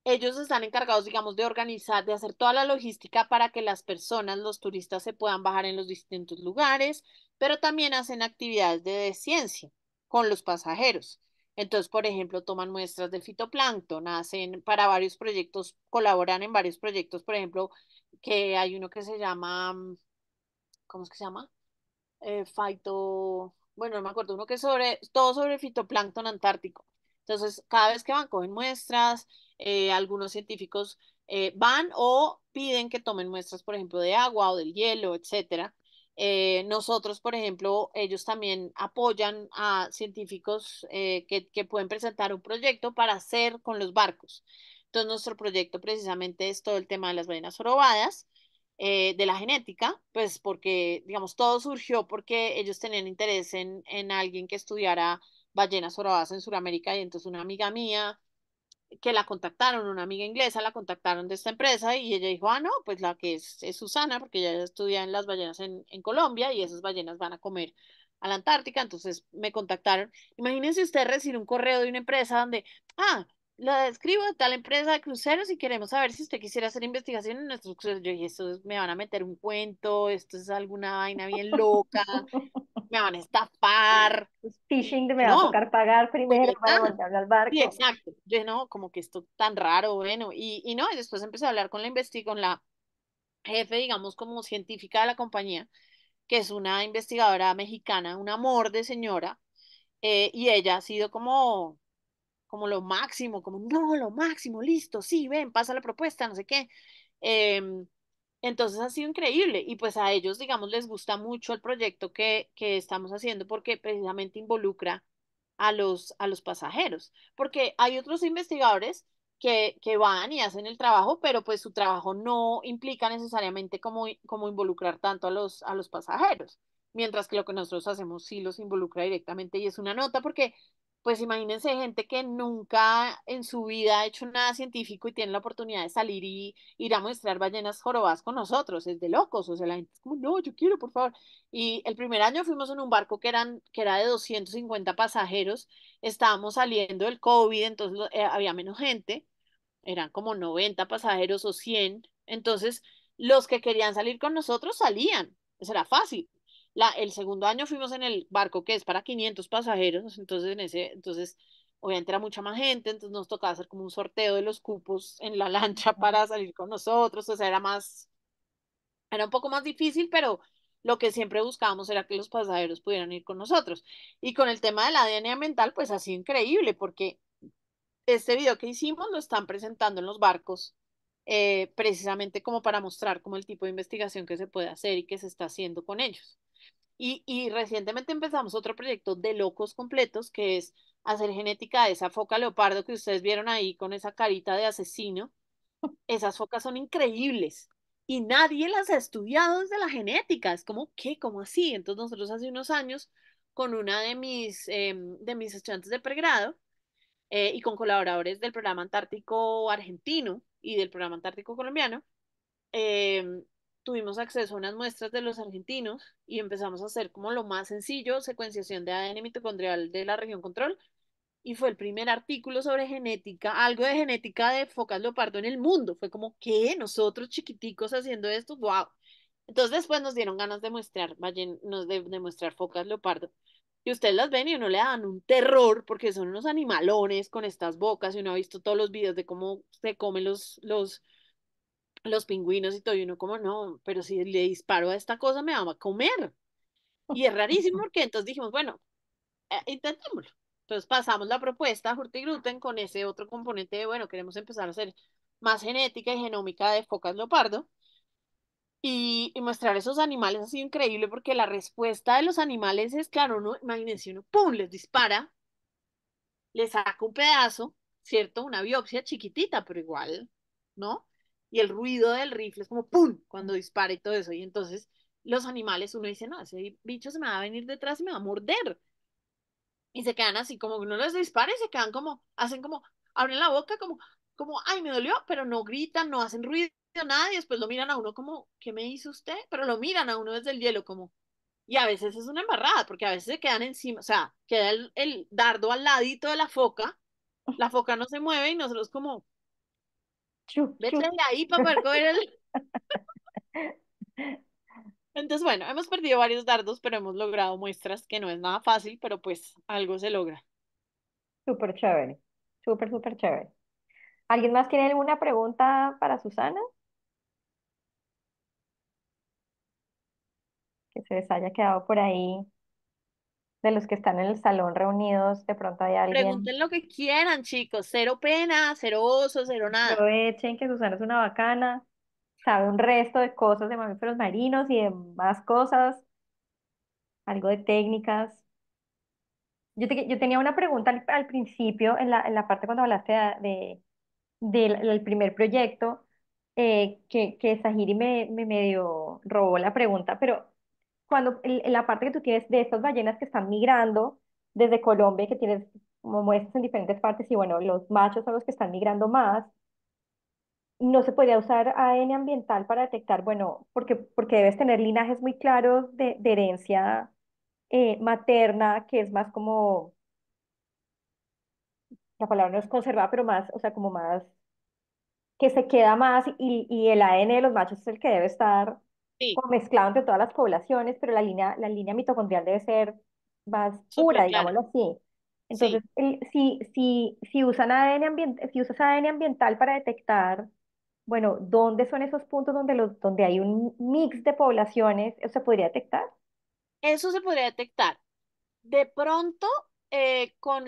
Ellos están encargados, digamos, de organizar, de hacer toda la logística para que las personas, los turistas, se puedan bajar en los distintos lugares, pero también hacen actividades de ciencia con los pasajeros. Entonces, por ejemplo, toman muestras de fitoplancton, hacen para varios proyectos, colaboran en varios proyectos, por ejemplo, que hay uno que se llama, ¿cómo es que se llama? Bueno, no me acuerdo, uno que es todo sobre fitoplancton antártico. Entonces, cada vez que van, cogen muestras, algunos científicos van o piden que tomen muestras, por ejemplo, de agua o del hielo, etcétera. Nosotros, por ejemplo, ellos también apoyan a científicos que pueden presentar un proyecto para hacer con los barcos. Entonces, nuestro proyecto precisamente es todo el tema de las ballenas jorobadas, de la genética, pues porque, digamos, todo surgió porque ellos tenían interés en alguien que estudiara ballenas jorobadas en Sudamérica y entonces una amiga mía que la contactaron, una amiga inglesa, la contactaron de esta empresa y ella dijo, ah, no, pues la que es Susana, porque ella estudia en las ballenas en Colombia y esas ballenas van a comer a la Antártica, entonces me contactaron. Imagínense usted recibir un correo de una empresa donde, ah, la escribo de tal empresa de cruceros y queremos saber si usted quisiera hacer investigación en nuestros cruceros. Yo dije, esto me van a meter un cuento, esto es alguna vaina bien loca, me van a estafar. Pues, phishing de me va a No, tocar pagar pues primero yo, para mandarlo al sí, barco. exacto. Yo no, como que esto tan raro, bueno, y no, y después empecé a hablar con con la jefe, digamos, como científica de la compañía, que es una investigadora mexicana, un amor de señora, y ella ha sido como lo máximo, como, no, lo máximo, listo, sí, ven, pasa la propuesta, no sé qué. Em, entonces ha sido increíble y pues a ellos, digamos, les gusta mucho el proyecto que estamos haciendo porque precisamente involucra a los pasajeros, porque hay otros investigadores que van y hacen el trabajo, pero pues su trabajo no implica necesariamente como involucrar tanto a los pasajeros, mientras que lo que nosotros hacemos sí los involucra directamente y es una nota porque pues imagínense gente que nunca en su vida ha hecho nada científico y tiene la oportunidad de salir y ir a muestrar ballenas jorobadas con nosotros, es de locos, o sea, la gente es como, no, yo quiero, por favor. Y el primer año fuimos en un barco que era de 250 pasajeros, estábamos saliendo del COVID, entonces había menos gente, eran como 90 pasajeros o 100. Entonces los que querían salir con nosotros salían, eso era fácil. El segundo año fuimos en el barco que es para 500 pasajeros, entonces entonces obviamente era mucha más gente, entonces nos tocaba hacer como un sorteo de los cupos en la lancha para salir con nosotros, o sea, era un poco más difícil, pero lo que siempre buscábamos era que los pasajeros pudieran ir con nosotros. Y con el tema del ADN ambiental, pues ha sido increíble, porque este video que hicimos lo están presentando en los barcos, precisamente como para mostrar como el tipo de investigación que se puede hacer y que se está haciendo con ellos. Y recientemente empezamos otro proyecto de locos completos, que es hacer genética de esa foca leopardo que ustedes vieron ahí con esa carita de asesino. Esas focas son increíbles y nadie las ha estudiado desde la genética. Es como, ¿qué? ¿Cómo así? Entonces nosotros hace unos años, con una de mis estudiantes de pregrado y con colaboradores del programa antártico argentino y del programa antártico colombiano, eh, tuvimos acceso a unas muestras de los argentinos y empezamos a hacer como lo más sencillo, secuenciación de ADN mitocondrial de la región control y fue el primer artículo sobre genética, algo de genética de focas leopardo en el mundo. Fue como, ¿qué? Nosotros chiquiticos haciendo esto, wow. Entonces después nos dieron ganas de mostrar, de mostrar focas leopardo. Y ustedes las ven y uno le dan un terror porque son unos animalones con estas bocas y uno ha visto todos los videos de cómo se comen los pingüinos y todo y uno como no, pero si le disparo a esta cosa me va a comer. Y es rarísimo porque entonces dijimos, bueno, intentémoslo. Entonces pasamos la propuesta a Hurtigruten con ese otro componente de, bueno, queremos empezar a hacer más genética y genómica de focas leopardo y mostrar esos animales ha sido increíble porque la respuesta de los animales es, claro, uno, imagínense, uno, ¡pum!, les dispara, les saca un pedazo, ¿cierto? Una biopsia chiquitita, pero igual, ¿no? Y el ruido del rifle es como ¡pum!, cuando dispara y todo eso. Y entonces los animales, uno dice, no, ese bicho se me va a venir detrás y me va a morder. Y se quedan así, como que uno les dispara y se quedan como, hacen como, abren la boca como, ay, me dolió, pero no gritan, no hacen ruido, nada, y después lo miran a uno como, ¿qué me hizo usted? Pero lo miran a uno desde el hielo, como, y a veces es una embarrada, porque a veces se quedan encima, o sea, queda el dardo al ladito de la foca no se mueve y nosotros como, Chu, vete chu. de ahí para poder coger el... Entonces, bueno, hemos perdido varios dardos, pero hemos logrado muestras que no es nada fácil, pero pues algo se logra. Súper chévere. Súper, súper chévere. ¿Alguien más tiene alguna pregunta para Susana? Que se les haya quedado por ahí de los que están en el salón reunidos, de pronto hay alguien. Pregunten lo que quieran, chicos. Cero pena, cero oso, cero nada. Aprovechen que Susana es una bacana, sabe un resto de cosas de mamíferos marinos y de más cosas, algo de técnicas. Yo tenía una pregunta al principio, en la parte cuando hablaste del primer proyecto, que Sahiri me medio robó la pregunta, pero cuando en la parte que tú tienes de estas ballenas que están migrando desde Colombia, que tienes como muestras en diferentes partes, y bueno, los machos son los que están migrando más, no se podía usar ADN ambiental para detectar, bueno, porque debes tener linajes muy claros de herencia materna, que es más como, la palabra no es conservada, pero más, o sea, como más que se queda más y el ADN de los machos es el que debe estar Sí, como mezclado entre todas las poblaciones, pero la línea mitocondrial debe ser más pura, súper clara. digámoslo así. Entonces, Sí. si usan si usas ADN ambiental para detectar, bueno, ¿dónde son esos puntos donde hay un mix de poblaciones? ¿Eso se podría detectar? Eso se podría detectar. De pronto, con,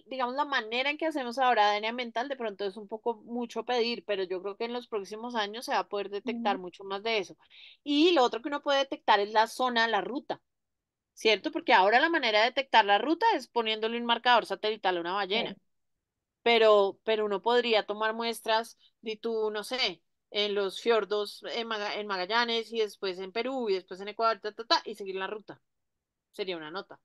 digamos, la manera en que hacemos ahora ADN mental, de pronto es un poco mucho pedir, pero yo creo que en los próximos años se va a poder detectar Mm. mucho más de eso. Y lo otro que uno puede detectar es la zona, la ruta, ¿cierto? Porque ahora la manera de detectar la ruta es poniéndole un marcador satelital a una ballena, Sí. pero uno podría tomar muestras de tú, no sé, en los fiordos en Magallanes y después en Perú y después en Ecuador, y seguir la ruta. Sería una nota.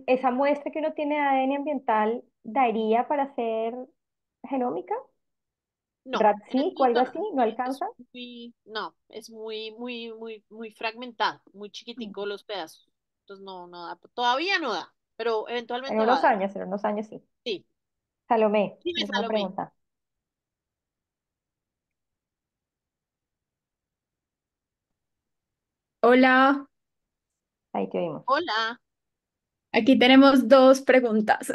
Esa muestra que uno tiene de ADN ambiental daría para hacer genómica, No, en RAT-seq o estos algo así, casos ¿no alcanza? no, es muy fragmentado, muy chiquitico Mm. los pedazos. Entonces no da, todavía no da, pero eventualmente va a dar. En unos años sí. Sí, Salomé, dime tienes una Salomé. pregunta. Hola, Ahí te oímos. Hola, aquí tenemos dos preguntas.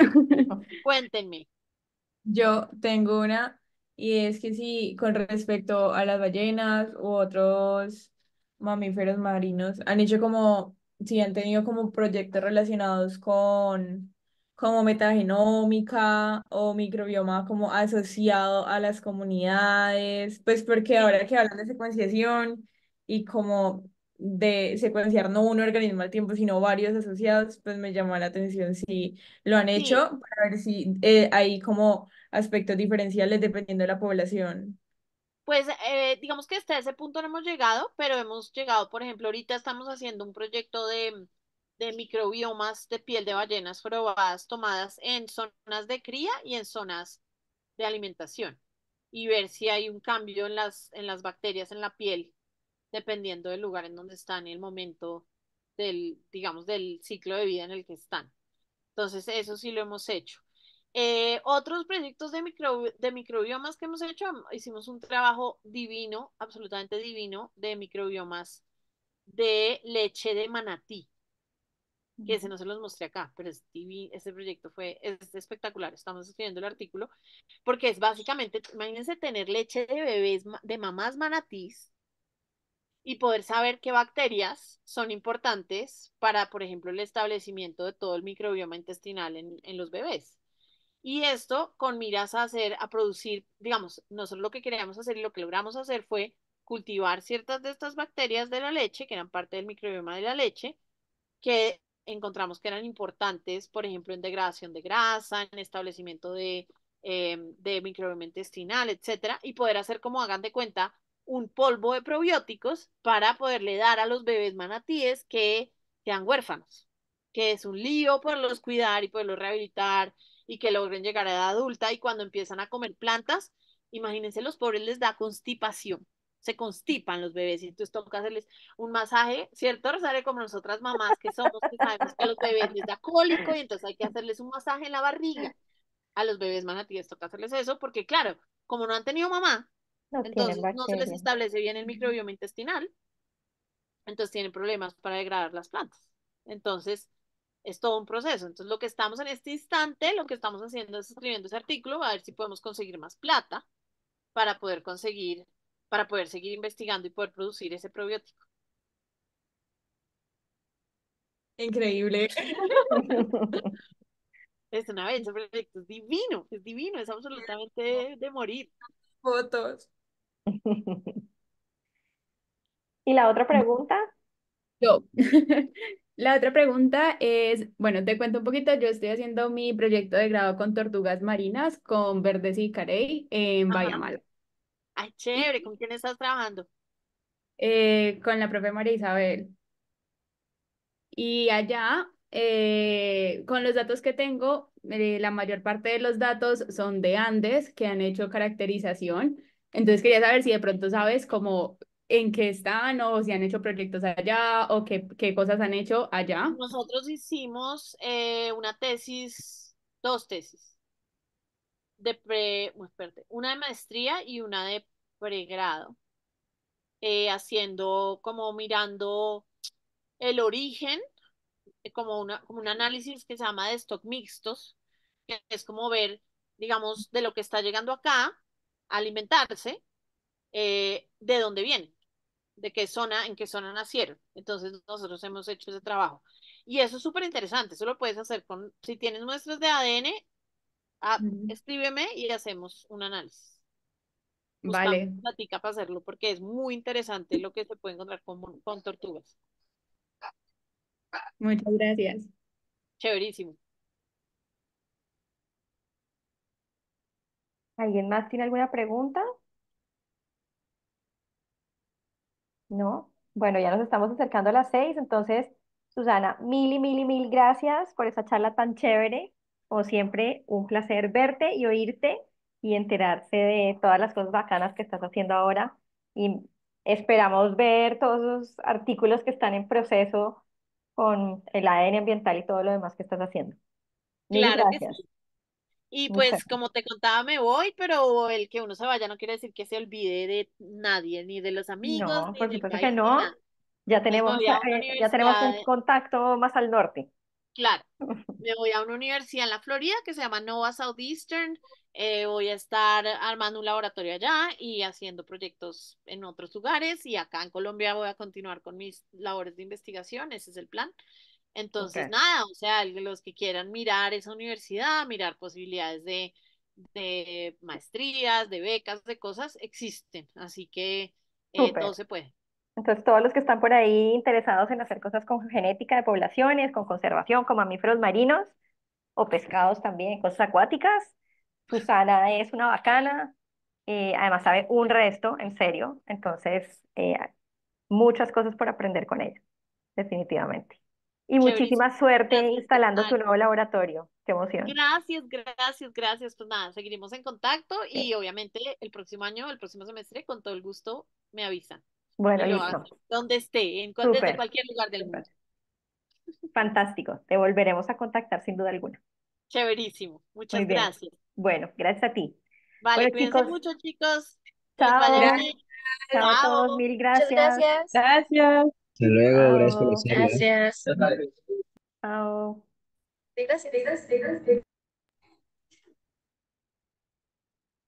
cuéntenme. Yo tengo una y es que si con respecto a las ballenas u otros mamíferos marinos han hecho como, si han tenido como proyectos relacionados con como metagenómica o microbioma como asociado a las comunidades, pues porque Sí, ahora que hablan de secuenciación y como de secuenciar no un organismo al tiempo, sino varios asociados, pues me llamó la atención si lo han sí, hecho para ver si hay como aspectos diferenciales dependiendo de la población. pues digamos que hasta ese punto no hemos llegado, pero hemos llegado, por ejemplo, ahorita estamos haciendo un proyecto de microbiomas de piel de ballenas probadas tomadas en zonas de cría y en zonas de alimentación y ver si hay un cambio en las bacterias en la piel, dependiendo del lugar en donde están y el momento del, digamos, del ciclo de vida en el que están. Entonces, eso sí lo hemos hecho. Otros proyectos de microbiomas que hemos hecho, hicimos un trabajo divino, absolutamente divino, de microbiomas de leche de manatí, que ese Ujú. no se los mostré acá, pero es divino, ese proyecto es espectacular. Estamos escribiendo el artículo porque es básicamente, imagínense tener leche de bebés, de mamás manatís y poder saber qué bacterias son importantes para, por ejemplo, el establecimiento de todo el microbioma intestinal en los bebés. Y esto con miras a hacer, a producir, digamos, nosotros lo que queríamos hacer y lo que logramos hacer fue cultivar ciertas de estas bacterias de la leche, que eran parte del microbioma de la leche, que encontramos que eran importantes, por ejemplo, en degradación de grasa, en establecimiento de microbioma intestinal, etcétera, y poder hacer como hagan de cuenta un polvo de probióticos para poderle dar a los bebés manatíes que sean huérfanos, que es un lío poderlos cuidar y poderlos rehabilitar y que logren llegar a edad adulta y cuando empiezan a comer plantas, imagínense los pobres les da constipación, se constipan los bebés y entonces toca hacerles un masaje, ¿cierto, Rosario? Como nosotras mamás que somos, que sabemos que a los bebés les da cólico y entonces hay que hacerles un masaje en la barriga. A los bebés manatíes toca hacerles eso porque, claro, como no han tenido mamá, No tienen entonces no se les bacterias. establece bien el Ujú. microbioma intestinal, entonces tienen problemas para degradar las plantas. Entonces, es todo un proceso. Entonces, lo que estamos en este instante, lo que estamos haciendo es escribiendo ese artículo, a ver si podemos conseguir más plata para poder conseguir, para poder seguir investigando y poder producir ese probiótico. Increíble. Es una vez, ese proyecto es divino, es absolutamente de morir. Fotos. ¿Y la otra pregunta? Yo. La otra pregunta es, bueno, te cuento un poquito, yo estoy haciendo mi proyecto de grado con tortugas marinas con Verdes y Carey en Ajá. Bayamala. Ay, Y chévere, ¿con quién estás trabajando? con la profe María Isabel. Y allá, con los datos que tengo, la mayor parte de los datos son de Andes que han hecho caracterización. Entonces quería saber si de pronto sabes cómo en qué están o si han hecho proyectos allá o qué cosas han hecho allá. Nosotros hicimos una tesis, dos tesis, espérate, una de maestría y una de pregrado, haciendo como mirando el origen, como un análisis que se llama de stock mixtos, que es como ver, digamos, de lo que está llegando acá a alimentarse, de dónde viene, de qué zona, en qué zona nacieron. Entonces nosotros hemos hecho ese trabajo. Y eso es súper interesante, eso lo puedes hacer si tienes muestras de ADN, Ujú. escríbeme y hacemos un análisis. Buscamos Vale, platica para hacerlo porque es muy interesante lo que se puede encontrar con tortugas. muchas gracias. Chéverísimo. ¿Alguien más tiene alguna pregunta? ¿No? Bueno, ya nos estamos acercando a las 6, entonces, Susana, mil y mil y mil gracias por esa charla tan chévere. Como siempre, un placer verte y oírte y enterarse de todas las cosas bacanas que estás haciendo ahora. Y esperamos ver todos los artículos que están en proceso con el ADN ambiental y todo lo demás que estás haciendo. Mil Claro que gracias. sí. Y Muchas pues gracias. como te contaba, me voy, pero el que uno se vaya no quiere decir que se olvide de nadie, ni de los amigos, No, ni por del supuesto que país, ni no. nada. Entonces me voy a una Ya tenemos universidad, un contacto más al norte. claro, me voy a una universidad en la Florida que se llama Nova Southeastern. Voy a estar armando un laboratorio allá y haciendo proyectos en otros lugares. Y acá en Colombia voy a continuar con mis labores de investigación, ese es el plan. Entonces, Súper, nada, o sea, los que quieran mirar esa universidad, mirar posibilidades de maestrías, de becas, de cosas, existen. Así que todo súper. se puede. Entonces, todos los que están por ahí interesados en hacer cosas con genética de poblaciones, con conservación, con mamíferos marinos o pescados también, cosas acuáticas, Susana es una bacana, además sabe un resto, en serio. Entonces, muchas cosas por aprender con ella, definitivamente. Y Chéverísimo. muchísima suerte Gracias, instalando tu Ari. nuevo laboratorio. Qué emoción. Gracias, gracias, gracias. Pues nada, seguiremos en contacto Sí. y obviamente el próximo año, el próximo semestre, con todo el gusto me avisan Bueno, y lo hago listo. donde esté, desde Súper, cualquier lugar del súper. mundo. Fantástico. Te volveremos a contactar sin duda alguna. Chéverísimo. Muy Muchas bien. gracias. Bueno, gracias a ti. Vale, Bueno, cuídense chicos, mucho, chicos. Que les vaya chao. bien. Gracias. Chao a Chao. todos. Mil Muchas gracias. gracias. Gracias. Hasta luego, gracias por la Chao. charla. Gracias. Chao. Sí, gracias.